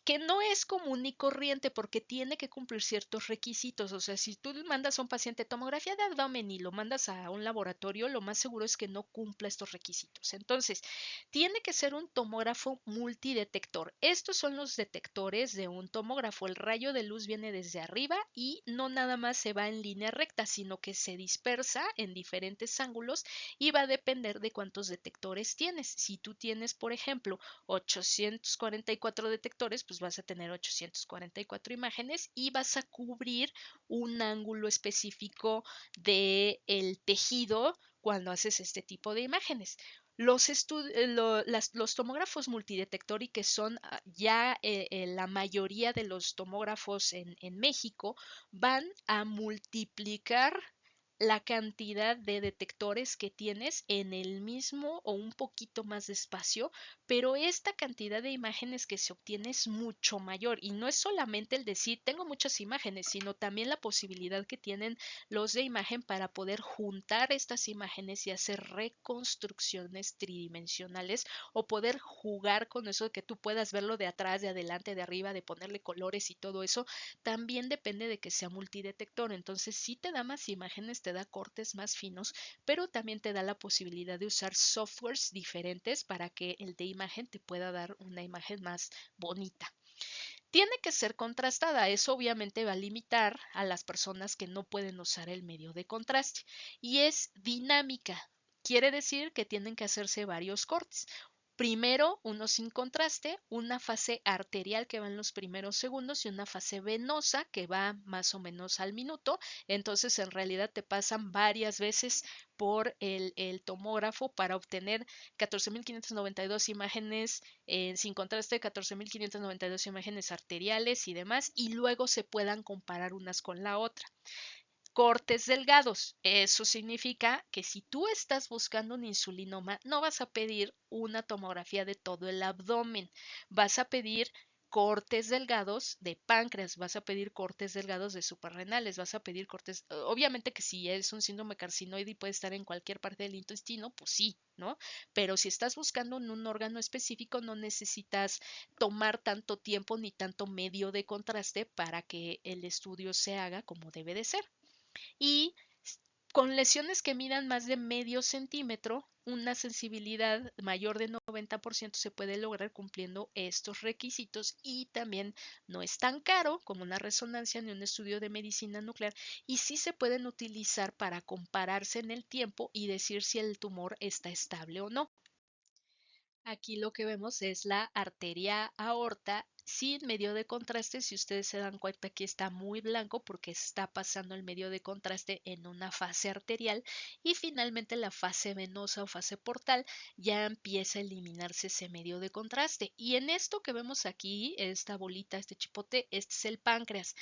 que no es común y corriente porque tiene que cumplir ciertos requisitos. O sea, si tú mandas a un paciente tomografía de abdomen y lo mandas a un laboratorio, lo más seguro es que no cumpla estos requisitos. Entonces, tiene que ser un tomógrafo multidetector. Estos son los detectores de un tomógrafo. El rayo de luz viene desde arriba y no nada más se va en línea recta, sino que se dispersa en diferentes ángulos y va a depender de cuántos detectores tienes. Si tú tienes, por ejemplo, 844 detectores, pues vas a tener 844 imágenes y vas a cubrir un ángulo específico del tejido cuando haces este tipo de imágenes. Los tomógrafos multidetector y que son ya la mayoría de los tomógrafos en México van a multiplicar la cantidad de detectores que tienes en el mismo o un poquito más de espacio, pero esta cantidad de imágenes que se obtiene es mucho mayor y no es solamente el decir tengo muchas imágenes, sino también la posibilidad que tienen los de imagen para poder juntar estas imágenes y hacer reconstrucciones tridimensionales o poder jugar con eso de que tú puedas verlo de atrás, de adelante, de arriba, de ponerle colores y todo eso, también depende de que sea multidetector. Entonces sí te da más imágenes, te da cortes más finos, pero también te da la posibilidad de usar softwares diferentes para que el de imagen te pueda dar una imagen más bonita. Tiene que ser contrastada, eso obviamente va a limitar a las personas que no pueden usar el medio de contraste y es dinámica. Quiere decir que tienen que hacerse varios cortes. Primero, uno sin contraste, una fase arterial que va en los primeros segundos y una fase venosa que va más o menos al minuto. Entonces, en realidad te pasan varias veces por el tomógrafo para obtener 14.592 imágenes sin contraste, 14.592 imágenes arteriales y demás, y luego se puedan comparar unas con la otra. Cortes delgados. Eso significa que si tú estás buscando un insulinoma, no vas a pedir una tomografía de todo el abdomen, vas a pedir cortes delgados de páncreas, vas a pedir cortes delgados de suprarrenales, vas a pedir cortes, obviamente que si es un síndrome carcinoide y puede estar en cualquier parte del intestino, pues sí, ¿no? Pero si estás buscando en un órgano específico, no necesitas tomar tanto tiempo ni tanto medio de contraste para que el estudio se haga como debe de ser y con lesiones que midan más de medio centímetro, una sensibilidad mayor de 90% se puede lograr cumpliendo estos requisitos y también no es tan caro como una resonancia ni un estudio de medicina nuclear y sí se pueden utilizar para compararse en el tiempo y decir si el tumor está estable o no. Aquí lo que vemos es la arteria aorta sin medio de contraste. Si ustedes se dan cuenta, aquí está muy blanco porque está pasando el medio de contraste en una fase arterial y finalmente la fase venosa o fase portal ya empieza a eliminarse ese medio de contraste. Y en esto que vemos aquí, esta bolita, este chipote, este es el páncreas.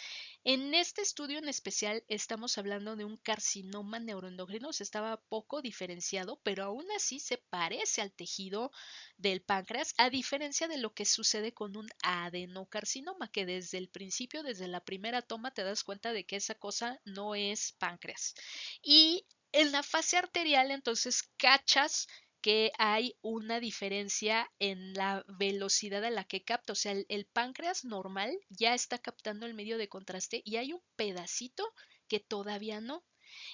En este estudio en especial estamos hablando de un carcinoma neuroendocrino, se estaba poco diferenciado, pero aún así se parece al tejido del páncreas, a diferencia de lo que sucede con un adenocarcinoma, que desde el principio, desde la primera toma, te das cuenta de que esa cosa no es páncreas. Y en la fase arterial, entonces, cachas que hay una diferencia en la velocidad a la que capta. O sea, el páncreas normal ya está captando el medio de contraste y hay un pedacito que todavía no.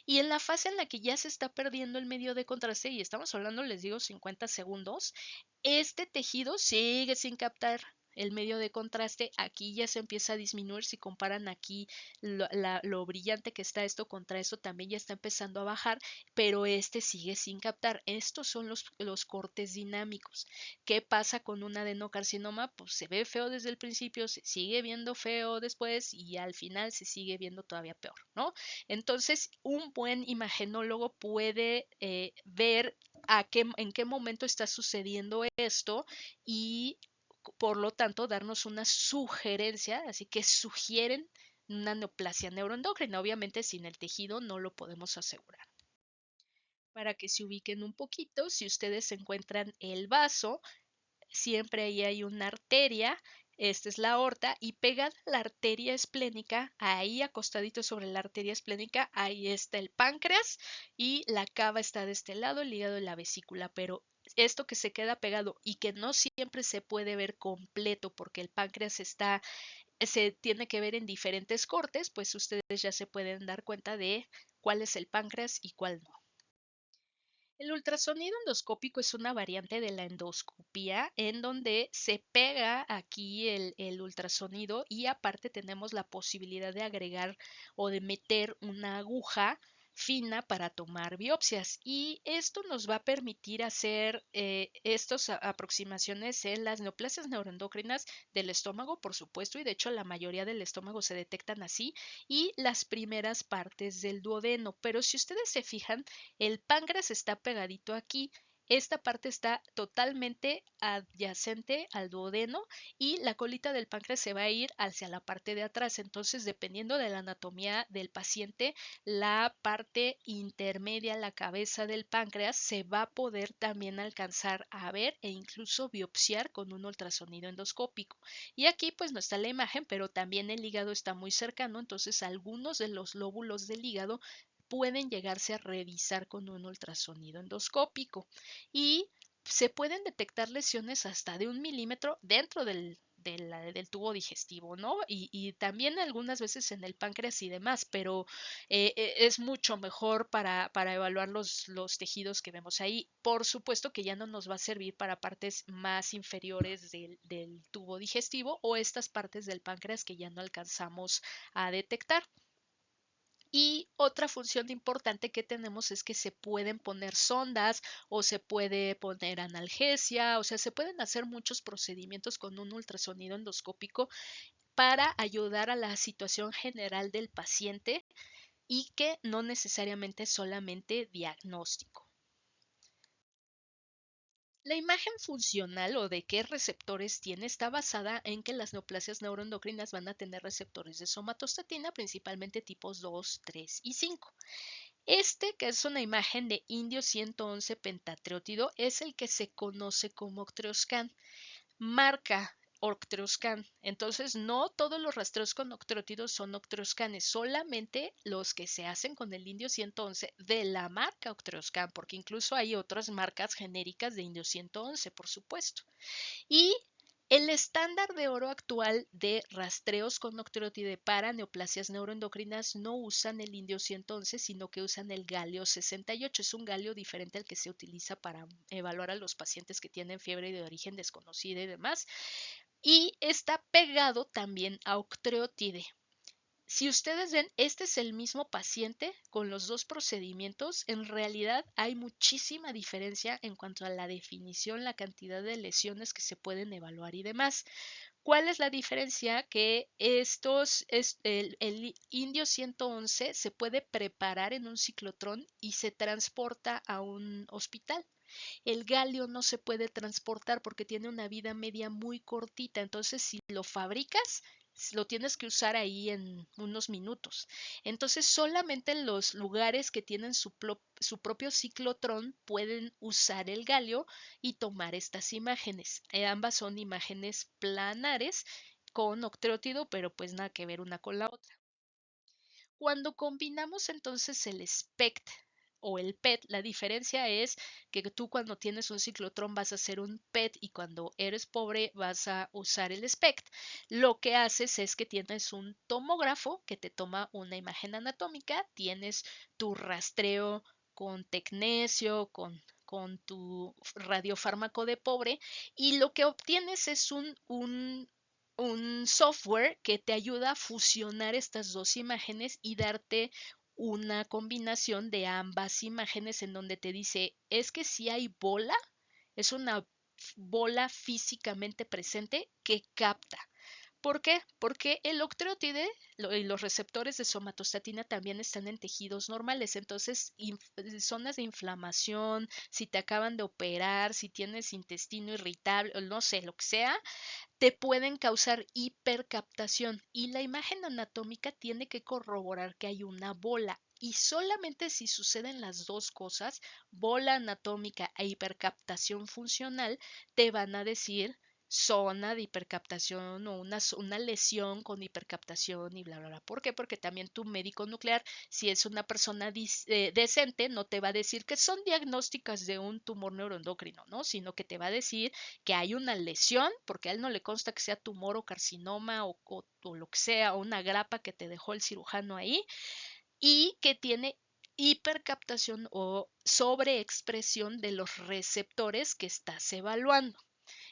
Y en la fase en la que ya se está perdiendo el medio de contraste, y estamos hablando, les digo, 50 segundos, este tejido sigue sin captar el medio de contraste, aquí ya se empieza a disminuir. Si comparan aquí lo brillante que está esto contra esto, también ya está empezando a bajar, pero este sigue sin captar. Estos son los cortes dinámicos. ¿Qué pasa con un adenocarcinoma? Pues se ve feo desde el principio, se sigue viendo feo después y al final se sigue viendo todavía peor, ¿no? Entonces, un buen imagenólogo puede ver en qué momento está sucediendo esto y por lo tanto darnos una sugerencia, así que sugieren una neoplasia neuroendocrina. Obviamente sin el tejido no lo podemos asegurar. Para que se ubiquen un poquito, si ustedes encuentran el vaso, siempre ahí hay una arteria, esta es la aorta, y pegada a la arteria esplénica, ahí acostadito sobre la arteria esplénica, ahí está el páncreas y la cava está de este lado, el hígado y la vesícula, pero esto que se queda pegado y que no siempre se puede ver completo porque el páncreas se tiene que ver en diferentes cortes, pues ustedes ya se pueden dar cuenta de cuál es el páncreas y cuál no. El ultrasonido endoscópico es una variante de la endoscopía en donde se pega aquí el ultrasonido y aparte tenemos la posibilidad de agregar o de meter una aguja fina para tomar biopsias y esto nos va a permitir hacer estas aproximaciones en las neoplasias neuroendocrinas del estómago, por supuesto, y de hecho la mayoría del estómago se detectan así, y las primeras partes del duodeno, pero si ustedes se fijan, el páncreas está pegadito aquí. Esta parte está totalmente adyacente al duodeno y la colita del páncreas se va a ir hacia la parte de atrás. Entonces, dependiendo de la anatomía del paciente, la parte intermedia, la cabeza del páncreas, se va a poder también alcanzar a ver e incluso biopsiar con un ultrasonido endoscópico. Y aquí pues no está la imagen, pero también el hígado está muy cercano, entonces algunos de los lóbulos del hígado pueden llegarse a revisar con un ultrasonido endoscópico y se pueden detectar lesiones hasta de 1 milímetro dentro del tubo digestivo, ¿no? Y también algunas veces en el páncreas y demás, pero es mucho mejor para evaluar los tejidos que vemos ahí. Por supuesto que ya no nos va a servir para partes más inferiores del tubo digestivo o estas partes del páncreas que ya no alcanzamos a detectar. Y otra función importante que tenemos es que se pueden poner sondas o se puede poner analgesia, o sea, se pueden hacer muchos procedimientos con un ultrasonido endoscópico para ayudar a la situación general del paciente y que no necesariamente solamente diagnóstico. La imagen funcional o de qué receptores tiene está basada en que las neoplasias neuroendocrinas van a tener receptores de somatostatina, principalmente tipos 2, 3 y 5. Este, que es una imagen de indio 111 pentatriótido, es el que se conoce como Octreoscan. Marca Octreoscan. Entonces, no todos los rastreos con octreótidos son octreoscanes, solamente los que se hacen con el indio 111 de la marca Octreoscan, porque incluso hay otras marcas genéricas de indio 111, por supuesto. Y el estándar de oro actual de rastreos con octreotide para neoplasias neuroendocrinas no usan el indio 111, sino que usan el galio 68. Es un galio diferente al que se utiliza para evaluar a los pacientes que tienen fiebre de origen desconocida y demás. Y está pegado también a octreotide. Si ustedes ven, este es el mismo paciente con los dos procedimientos. En realidad hay muchísima diferencia en cuanto a la definición, la cantidad de lesiones que se pueden evaluar y demás. ¿Cuál es la diferencia? Que el indio 111 se puede preparar en un ciclotrón y se transporta a un hospital. El galio no se puede transportar porque tiene una vida media muy cortita, entonces si lo fabricas, lo tienes que usar ahí en unos minutos. Entonces solamente los lugares que tienen su propio ciclotrón pueden usar el galio y tomar estas imágenes. Ambas son imágenes planares con octreótido, pero pues nada que ver una con la otra. Cuando combinamos entonces el SPECT o el PET, la diferencia es que tú cuando tienes un ciclotrón vas a hacer un PET y cuando eres pobre vas a usar el SPECT. Lo que haces es que tienes un tomógrafo que te toma una imagen anatómica, tienes tu rastreo con tecnesio, con con tu radiofármaco de pobre y lo que obtienes es un software que te ayuda a fusionar estas dos imágenes y darte una combinación de ambas imágenes en donde te dice, es que si hay bola, es una bola físicamente presente que capta. ¿Por qué? Porque el octreotide y los receptores de somatostatina también están en tejidos normales. Entonces, zonas de inflamación, si te acaban de operar, si tienes intestino irritable, o no sé, lo que sea, te pueden causar hipercaptación y la imagen anatómica tiene que corroborar que hay una bola. Y solamente si suceden las dos cosas, bola anatómica e hipercaptación funcional, te van a decir zona de hipercaptación o una lesión con hipercaptación y bla, bla, bla. ¿Por qué? Porque también tu médico nuclear, si es una persona decente, no te va a decir que son diagnósticas de un tumor neuroendocrino, ¿no? Sino que te va a decir que hay una lesión, porque a él no le consta que sea tumor o carcinoma o lo que sea, o una grapa que te dejó el cirujano ahí, y que tiene hipercaptación o sobreexpresión de los receptores que estás evaluando.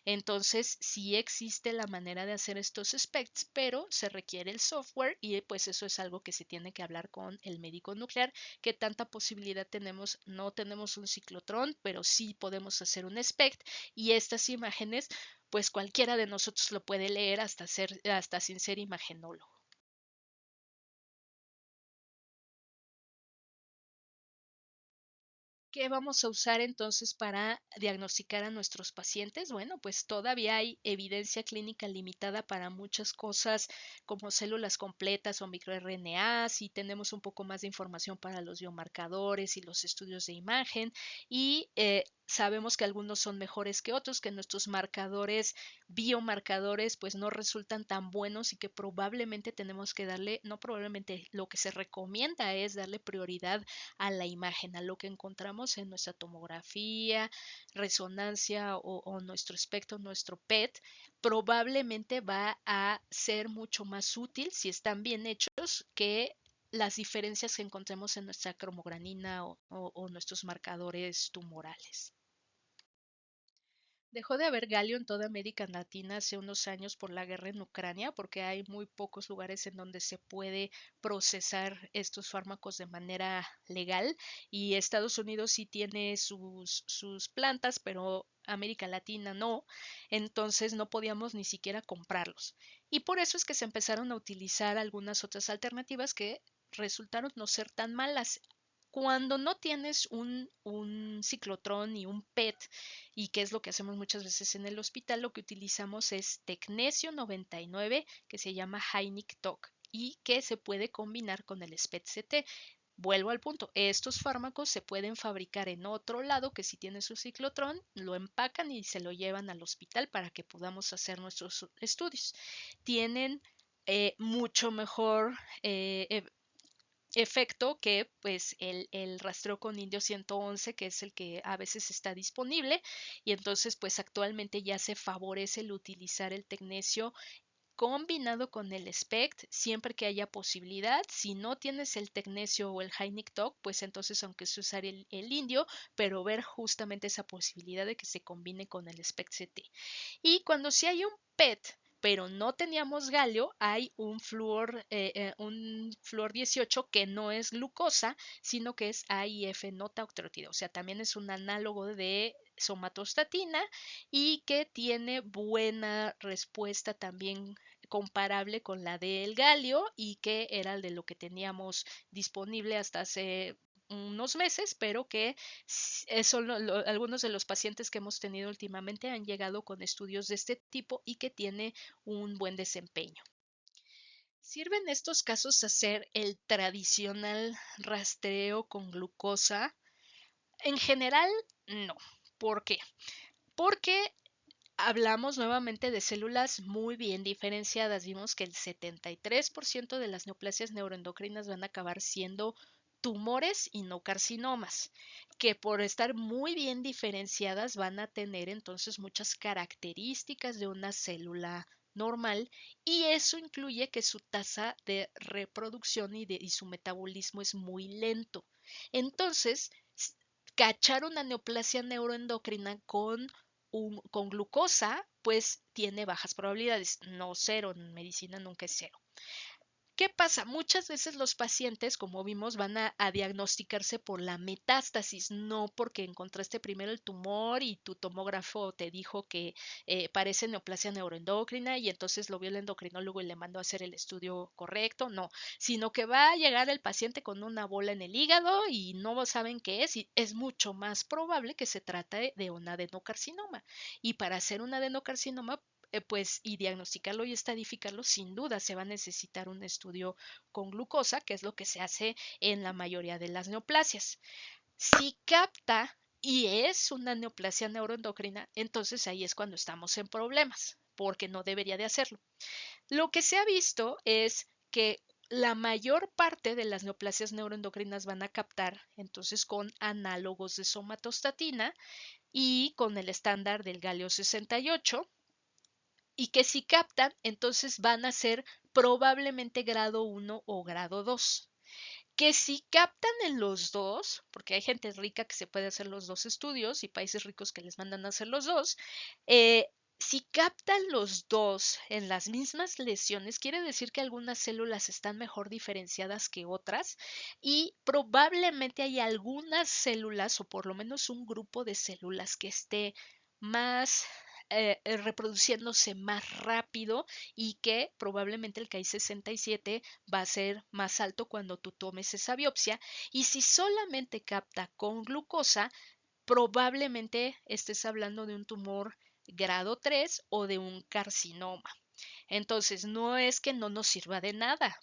Entonces, sí existe la manera de hacer estos specs, pero se requiere el software y pues eso es algo que se tiene que hablar con el médico nuclear. ¿Qué tanta posibilidad tenemos? No tenemos un ciclotrón, pero sí podemos hacer un spec y estas imágenes, pues cualquiera de nosotros lo puede leer hasta sin ser imagenólogo. ¿Qué vamos a usar entonces para diagnosticar a nuestros pacientes? Bueno, pues todavía hay evidencia clínica limitada para muchas cosas como células completas o microRNA, y tenemos un poco más de información para los biomarcadores y los estudios de imagen y sabemos que algunos son mejores que otros, que nuestros marcadores, biomarcadores, pues no resultan tan buenos y que probablemente tenemos que darle, no probablemente, lo que se recomienda es darle prioridad a la imagen, a lo que encontramos en nuestra tomografía, resonancia o nuestro espectro, nuestro PET, probablemente va a ser mucho más útil si están bien hechos que las diferencias que encontremos en nuestra cromogranina o nuestros marcadores tumorales. Dejó de haber galio en toda América Latina hace unos años por la guerra en Ucrania, porque hay muy pocos lugares en donde se puede procesar estos fármacos de manera legal y Estados Unidos sí tiene sus plantas, pero América Latina no, entonces no podíamos ni siquiera comprarlos. Y por eso es que se empezaron a utilizar algunas otras alternativas que resultaron no ser tan malas. Cuando no tienes un ciclotrón y un PET, y qué es lo que hacemos muchas veces en el hospital, lo que utilizamos es tecnesio 99, que se llama Heineck TOC, y que se puede combinar con el SPECT-CT. Vuelvo al punto, estos fármacos se pueden fabricar en otro lado que si tiene su ciclotrón, lo empacan y se lo llevan al hospital para que podamos hacer nuestros estudios. Tienen mucho mejor efecto que pues el rastreo con indio 111, que es el que a veces está disponible, y entonces pues actualmente ya se favorece el utilizar el tecnesio combinado con el SPECT siempre que haya posibilidad. Si no tienes el tecnesio o el Heineck TOC, pues entonces aunque se usar el indio, pero ver justamente esa posibilidad de que se combine con el SPECT-CT. Y cuando sí hay un PET, pero no teníamos galio, hay un flúor 18 que no es glucosa, sino que es AIF nota-octreotida, o sea, también es un análogo de somatostatina y que tiene buena respuesta también comparable con la del galio y que era de lo que teníamos disponible hasta hace unos meses, pero que son algunos de los pacientes que hemos tenido últimamente han llegado con estudios de este tipo y que tiene un buen desempeño. ¿Sirve en estos casos hacer el tradicional rastreo con glucosa? En general, no. ¿Por qué? Porque hablamos nuevamente de células muy bien diferenciadas. Vimos que el 73% de las neoplasias neuroendocrinas van a acabar siendo tumores y no carcinomas, que por estar muy bien diferenciadas van a tener entonces muchas características de una célula normal y eso incluye que su tasa de reproducción y su metabolismo es muy lento. Entonces, cachar una neoplasia neuroendocrina con glucosa, pues tiene bajas probabilidades, no cero, en medicina nunca es cero. ¿Qué pasa? Muchas veces los pacientes, como vimos, van a diagnosticarse por la metástasis, no porque encontraste primero el tumor y tu tomógrafo te dijo que parece neoplasia neuroendocrina y entonces lo vio el endocrinólogo y le mandó a hacer el estudio correcto, no, sino que va a llegar el paciente con una bola en el hígado y no saben qué es y es mucho más probable que se trate de un adenocarcinoma. Y para hacer un adenocarcinoma pues y diagnosticarlo y estadificarlo, sin duda se va a necesitar un estudio con glucosa, que es lo que se hace en la mayoría de las neoplasias. Si capta y es una neoplasia neuroendocrina, entonces ahí es cuando estamos en problemas, porque no debería de hacerlo. Lo que se ha visto es que la mayor parte de las neoplasias neuroendocrinas van a captar entonces con análogos de somatostatina y con el estándar del galio 68 y que si captan, entonces van a ser probablemente grado 1 o grado 2. Que si captan en los dos, porque hay gente rica que se puede hacer los dos estudios y países ricos que les mandan a hacer los dos, si captan los dos en las mismas lesiones, quiere decir que algunas células están mejor diferenciadas que otras y probablemente hay algunas células o por lo menos un grupo de células que esté más reproduciéndose más rápido y que probablemente el Ki-67 va a ser más alto cuando tú tomes esa biopsia. Y si solamente capta con glucosa, probablemente estés hablando de un tumor grado 3 o de un carcinoma. Entonces, no es que no nos sirva de nada,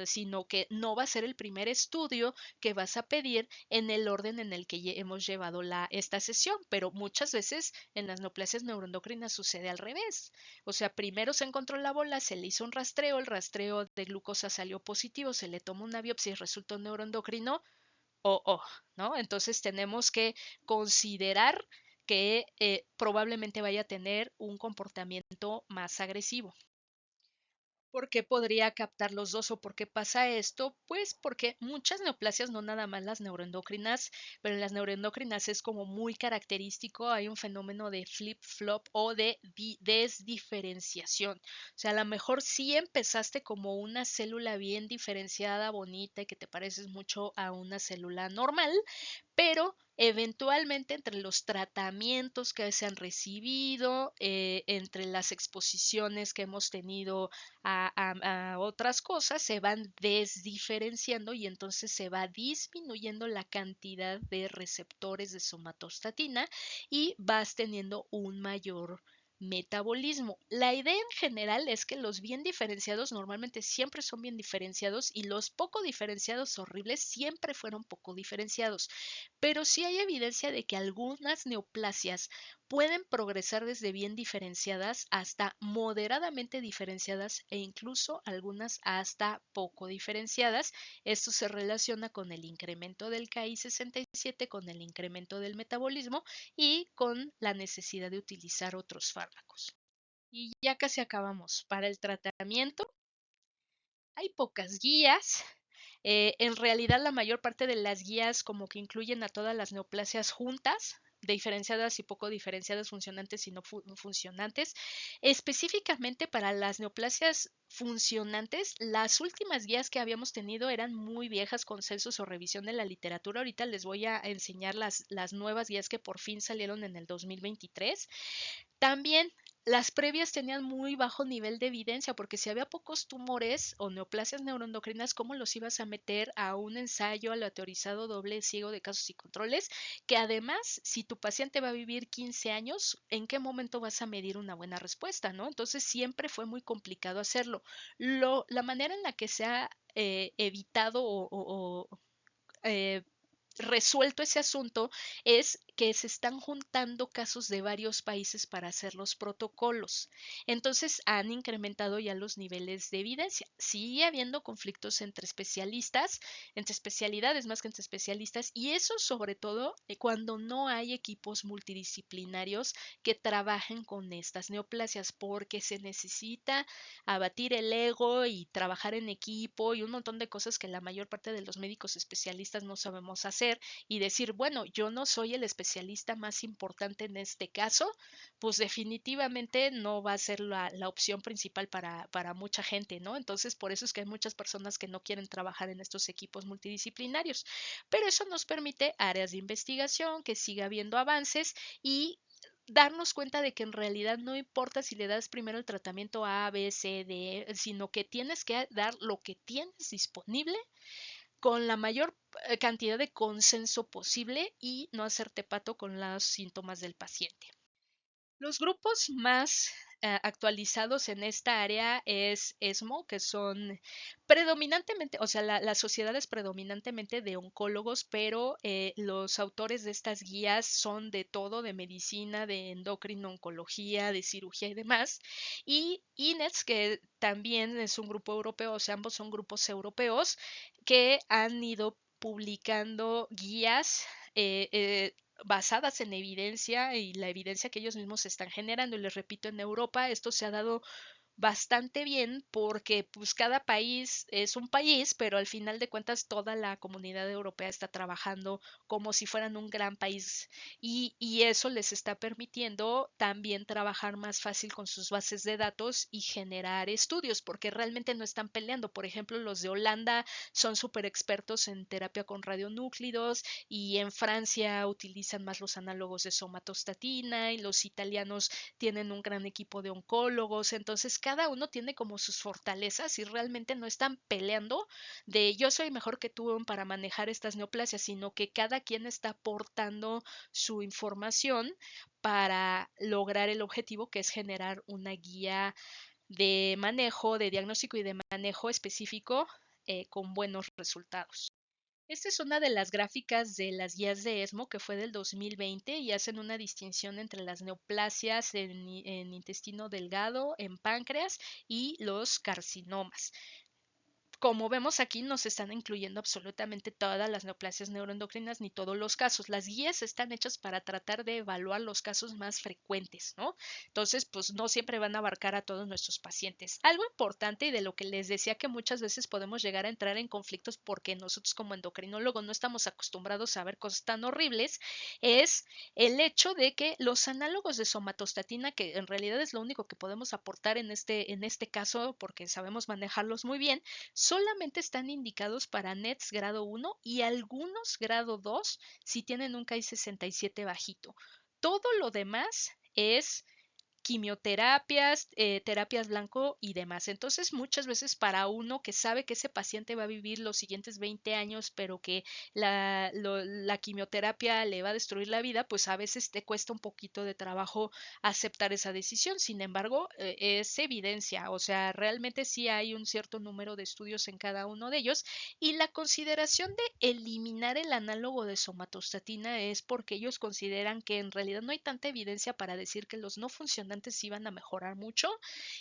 sino que no va a ser el primer estudio que vas a pedir en el orden en el que hemos llevado esta sesión, pero muchas veces en las neoplasias neuroendocrinas sucede al revés. O sea, primero se encontró la bola, se le hizo un rastreo, el rastreo de glucosa salió positivo, se le tomó una biopsia y resultó neuroendocrino, ¿no? Entonces tenemos que considerar que probablemente vaya a tener un comportamiento más agresivo. ¿Por qué podría captar los dos o por qué pasa esto? Pues porque muchas neoplasias, no nada más las neuroendocrinas, pero en las neuroendocrinas es como muy característico, hay un fenómeno de flip-flop o de desdiferenciación. O sea, a lo mejor sí empezaste como una célula bien diferenciada, bonita y que te pareces mucho a una célula normal, pero eventualmente entre los tratamientos que se han recibido, entre las exposiciones que hemos tenido a otras cosas, se van desdiferenciando y entonces se va disminuyendo la cantidad de receptores de somatostatina y vas teniendo un mayor metabolismo. La idea en general es que los bien diferenciados normalmente siempre son bien diferenciados y los poco diferenciados horribles siempre fueron poco diferenciados, pero sí hay evidencia de que algunas neoplasias pueden progresar desde bien diferenciadas hasta moderadamente diferenciadas e incluso algunas hasta poco diferenciadas. Esto se relaciona con el incremento del Ki-67, con el incremento del metabolismo y con la necesidad de utilizar otros fármacos. Y ya casi acabamos. Para el tratamiento hay pocas guías. En realidad la mayor parte de las guías como que incluyen a todas las neoplasias juntas, diferenciadas y poco diferenciadas, funcionantes y no funcionantes. Específicamente para las neoplasias funcionantes, las últimas guías que habíamos tenido eran muy viejas, consensos o revisión de la literatura. Ahorita les voy a enseñar las nuevas guías que por fin salieron en el 2023. También las previas tenían muy bajo nivel de evidencia porque si había pocos tumores o neoplasias neuroendocrinas, ¿cómo los ibas a meter a un ensayo aleatorizado doble ciego de casos y controles? Que además, si tu paciente va a vivir 15 años, ¿en qué momento vas a medir una buena respuesta, no? Entonces siempre fue muy complicado hacerlo. La manera en la que se ha evitado resuelto ese asunto es que se están juntando casos de varios países para hacer los protocolos. Entonces han incrementado ya los niveles de evidencia. Sigue habiendo conflictos entre especialistas, entre especialidades más que entre especialistas, y eso sobre todo cuando no hay equipos multidisciplinarios que trabajen con estas neoplasias, porque se necesita abatir el ego y trabajar en equipo y un montón de cosas que la mayor parte de los médicos especialistas no sabemos hacer. hacer y decir, bueno, yo no soy el especialista más importante en este caso, pues definitivamente no va a ser la opción principal para mucha gente, ¿no? Entonces, por eso es que hay muchas personas que no quieren trabajar en estos equipos multidisciplinarios, pero eso nos permite áreas de investigación, que siga habiendo avances y darnos cuenta de que en realidad no importa si le das primero el tratamiento A, B, C, D, sino que tienes que dar lo que tienes disponible con la mayor cantidad de consenso posible y no hacerte pato con los síntomas del paciente. Los grupos más actualizados en esta área es ESMO, que son predominantemente, o sea, la sociedad es predominantemente de oncólogos, pero los autores de estas guías son de todo, de medicina, de endocrino, oncología, de cirugía y demás. Y INETS, que también es un grupo europeo, o sea, ambos son grupos europeos que han ido publicando guías basadas en evidencia y la evidencia que ellos mismos están generando. Y les repito, en Europa esto se ha dado bastante bien porque pues cada país es un país, pero al final de cuentas toda la comunidad europea está trabajando como si fueran un gran país y eso les está permitiendo también trabajar más fácil con sus bases de datos y generar estudios porque realmente no están peleando. Por ejemplo, los de Holanda son súper expertos en terapia con radionúclidos y en Francia utilizan más los análogos de somatostatina y los italianos tienen un gran equipo de oncólogos, entonces cada uno tiene como sus fortalezas y realmente no están peleando de yo soy mejor que tú para manejar estas neoplasias, sino que cada quien está aportando su información para lograr el objetivo que es generar una guía de manejo, de diagnóstico y de manejo específico con buenos resultados. Esta es una de las gráficas de las guías de ESMO que fue del 2020 y hacen una distinción entre las neoplasias en intestino delgado, en páncreas y los carcinomas. Como vemos aquí, no se están incluyendo absolutamente todas las neoplasias neuroendocrinas ni todos los casos. Las guías están hechas para tratar de evaluar los casos más frecuentes, ¿no? Entonces, pues no siempre van a abarcar a todos nuestros pacientes. Algo importante y de lo que les decía que muchas veces podemos llegar a entrar en conflictos porque nosotros como endocrinólogos no estamos acostumbrados a ver cosas tan horribles, es el hecho de que los análogos de somatostatina, que en realidad es lo único que podemos aportar en este caso porque sabemos manejarlos muy bien, solamente están indicados para NETs grado 1 y algunos grado 2 si tienen un Ki-67 bajito. Todo lo demás es quimioterapias, terapias blanco y demás. Entonces, muchas veces para uno que sabe que ese paciente va a vivir los siguientes 20 años, pero que la quimioterapia le va a destruir la vida, pues a veces te cuesta un poquito de trabajo aceptar esa decisión. Sin embargo, es evidencia, o sea, realmente sí hay un cierto número de estudios en cada uno de ellos y la consideración de eliminar el análogo de somatostatina es porque ellos consideran que en realidad no hay tanta evidencia para decir que los no funcionantes sí van a mejorar mucho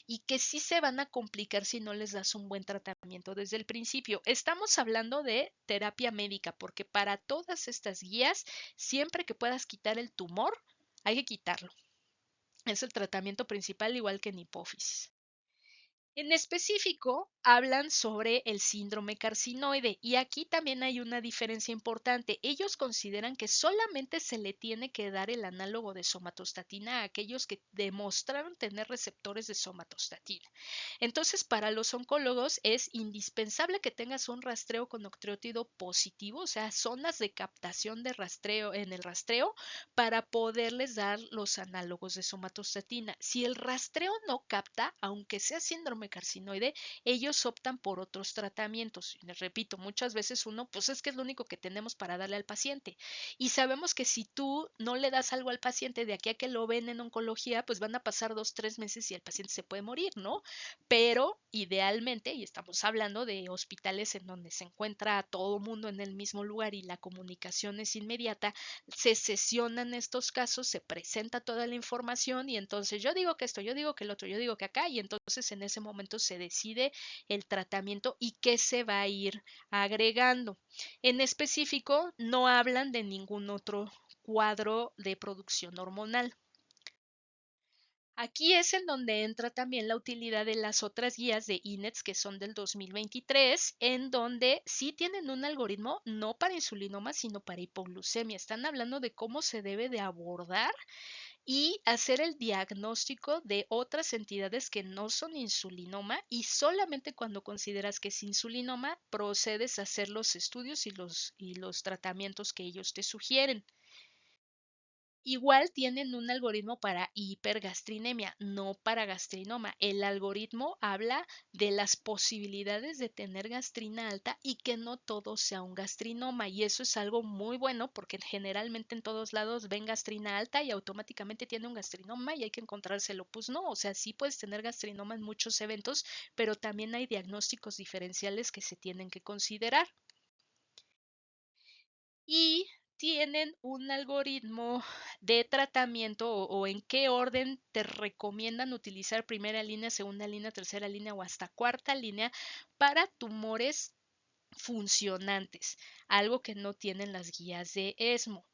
y que sí se van a complicar si no les das un buen tratamiento desde el principio. Estamos hablando de terapia médica porque para todas estas guías, siempre que puedas quitar el tumor, hay que quitarlo. Es el tratamiento principal igual que en hipófisis. En específico, hablan sobre el síndrome carcinoide y aquí también hay una diferencia importante. Ellos consideran que solamente se le tiene que dar el análogo de somatostatina a aquellos que demostraron tener receptores de somatostatina. Entonces, para los oncólogos es indispensable que tengas un rastreo con nucleótido positivo, o sea, zonas de captación de rastreo en el rastreo para poderles dar los análogos de somatostatina. Si el rastreo no capta, aunque sea síndrome carcinoide, ellos optan por otros tratamientos. Y les repito, muchas veces uno, pues es que es lo único que tenemos para darle al paciente. Y sabemos que si tú no le das algo al paciente de aquí a que lo ven en oncología, pues van a pasar 2, 3 meses y el paciente se puede morir, ¿no? Pero idealmente, y estamos hablando de hospitales en donde se encuentra todo el mundo en el mismo lugar y la comunicación es inmediata, se sesionan estos casos, se presenta toda la información y entonces yo digo que esto, yo digo que el otro, yo digo que acá y entonces en ese momento se decide el tratamiento y qué se va a ir agregando. En específico, no hablan de ningún otro cuadro de producción hormonal. Aquí es en donde entra también la utilidad de las otras guías de INETS que son del 2023, en donde sí tienen un algoritmo no para insulinoma, sino para hipoglucemia. Están hablando de cómo se debe de abordar y hacer el diagnóstico de otras entidades que no son insulinoma, y solamente cuando consideras que es insulinoma procedes a hacer los estudios y los tratamientos que ellos te sugieren. Igual tienen un algoritmo para hipergastrinemia, no para gastrinoma. El algoritmo habla de las posibilidades de tener gastrina alta y que no todo sea un gastrinoma. Y eso es algo muy bueno porque generalmente en todos lados ven gastrina alta y automáticamente tiene un gastrinoma y hay que encontrárselo. Pues no, o sea, sí puedes tener gastrinoma en muchos eventos, pero también hay diagnósticos diferenciales que se tienen que considerar. Y tienen un algoritmo de tratamiento o en qué orden te recomiendan utilizar primera línea, segunda línea, tercera línea o hasta cuarta línea para tumores funcionantes, algo que no tienen las guías de ESMO.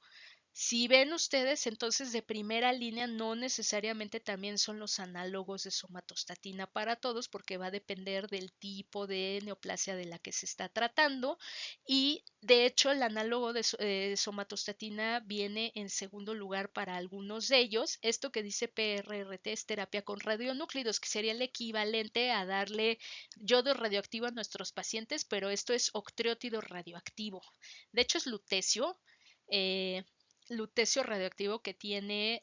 Si ven ustedes, entonces de primera línea no necesariamente también son los análogos de somatostatina para todos, porque va a depender del tipo de neoplasia de la que se está tratando. Y de hecho, el análogo de somatostatina viene en segundo lugar para algunos de ellos. Esto que dice PRRT es terapia con radionúclidos, que sería el equivalente a darle yodo radioactivo a nuestros pacientes, pero esto es octreótido radioactivo. De hecho, es lutecio. Eh, lutecio radioactivo que tiene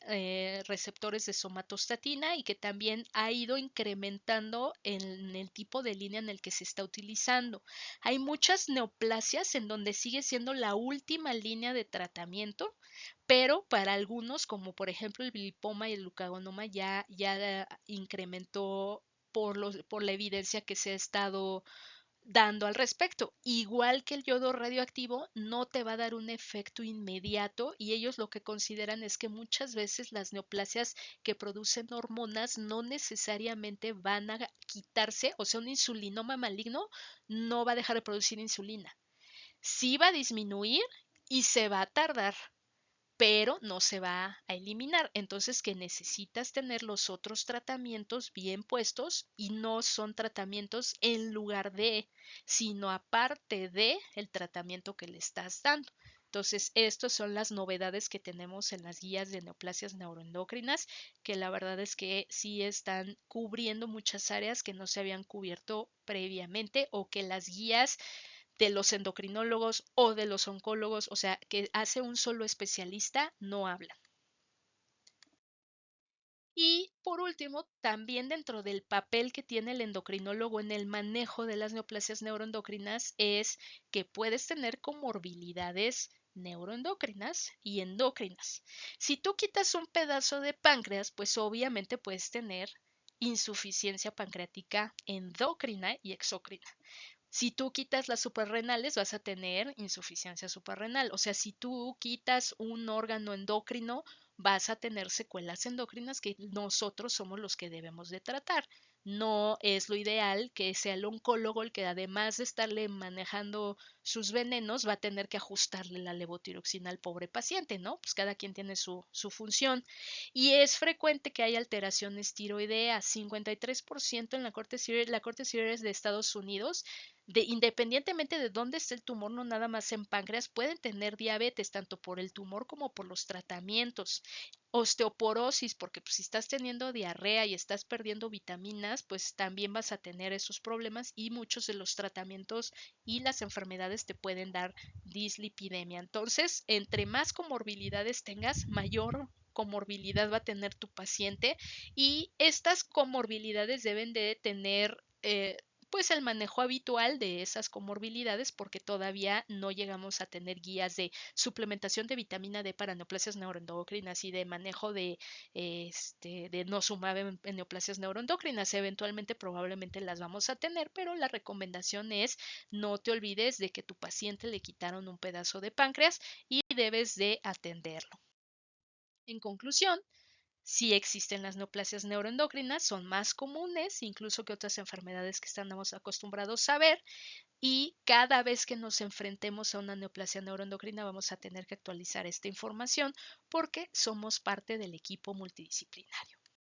receptores de somatostatina y que también ha ido incrementando en el tipo de línea en el que se está utilizando. Hay muchas neoplasias en donde sigue siendo la última línea de tratamiento, pero para algunos, como por ejemplo el lipoma y el leucogonoma, ya incrementó por la evidencia que se ha estado dando al respecto. Igual que el yodo radioactivo, no te va a dar un efecto inmediato y ellos lo que consideran es que muchas veces las neoplasias que producen hormonas no necesariamente van a quitarse, o sea, un insulinoma maligno no va a dejar de producir insulina. Sí va a disminuir y se va a tardar, pero no se va a eliminar. Entonces que necesitas tener los otros tratamientos bien puestos y no son tratamientos en lugar de, sino aparte de el tratamiento que le estás dando. Entonces, estas son las novedades que tenemos en las guías de neoplasias neuroendocrinas, que la verdad es que sí están cubriendo muchas áreas que no se habían cubierto previamente o que las guías de los endocrinólogos o de los oncólogos, o sea, que hace un solo especialista, no hablan. Y por último, también dentro del papel que tiene el endocrinólogo en el manejo de las neoplasias neuroendocrinas es que puedes tener comorbilidades neuroendocrinas y endocrinas. Si tú quitas un pedazo de páncreas, pues obviamente puedes tener insuficiencia pancreática endocrina y exocrina. Si tú quitas las suprarrenales, vas a tener insuficiencia suprarrenal. O sea, si tú quitas un órgano endocrino, vas a tener secuelas endocrinas que nosotros somos los que debemos de tratar. No es lo ideal que sea el oncólogo el que además de estarle manejando sus venenos va a tener que ajustarle la levotiroxina al pobre paciente, ¿no? Pues cada quien tiene su función. Y es frecuente que haya alteraciones tiroideas, 53% en la Corte Series de Estados Unidos independientemente de dónde esté el tumor, no nada más en páncreas, pueden tener diabetes tanto por el tumor como por los tratamientos. Osteoporosis, porque pues, si estás teniendo diarrea y estás perdiendo vitaminas, pues también vas a tener esos problemas y muchos de los tratamientos y las enfermedades te pueden dar dislipidemia. Entonces, entre más comorbilidades tengas, mayor comorbilidad va a tener tu paciente y estas comorbilidades deben de tener pues el manejo habitual de esas comorbilidades porque todavía no llegamos a tener guías de suplementación de vitamina D para neoplasias neuroendocrinas y de manejo de nosumab en neoplasias neuroendocrinas. Eventualmente probablemente las vamos a tener, pero la recomendación es no te olvides de que tu paciente le quitaron un pedazo de páncreas y debes de atenderlo. En conclusión, sí existen las neoplasias neuroendocrinas, son más comunes incluso que otras enfermedades que estamos acostumbrados a ver y cada vez que nos enfrentemos a una neoplasia neuroendocrina vamos a tener que actualizar esta información porque somos parte del equipo multidisciplinario.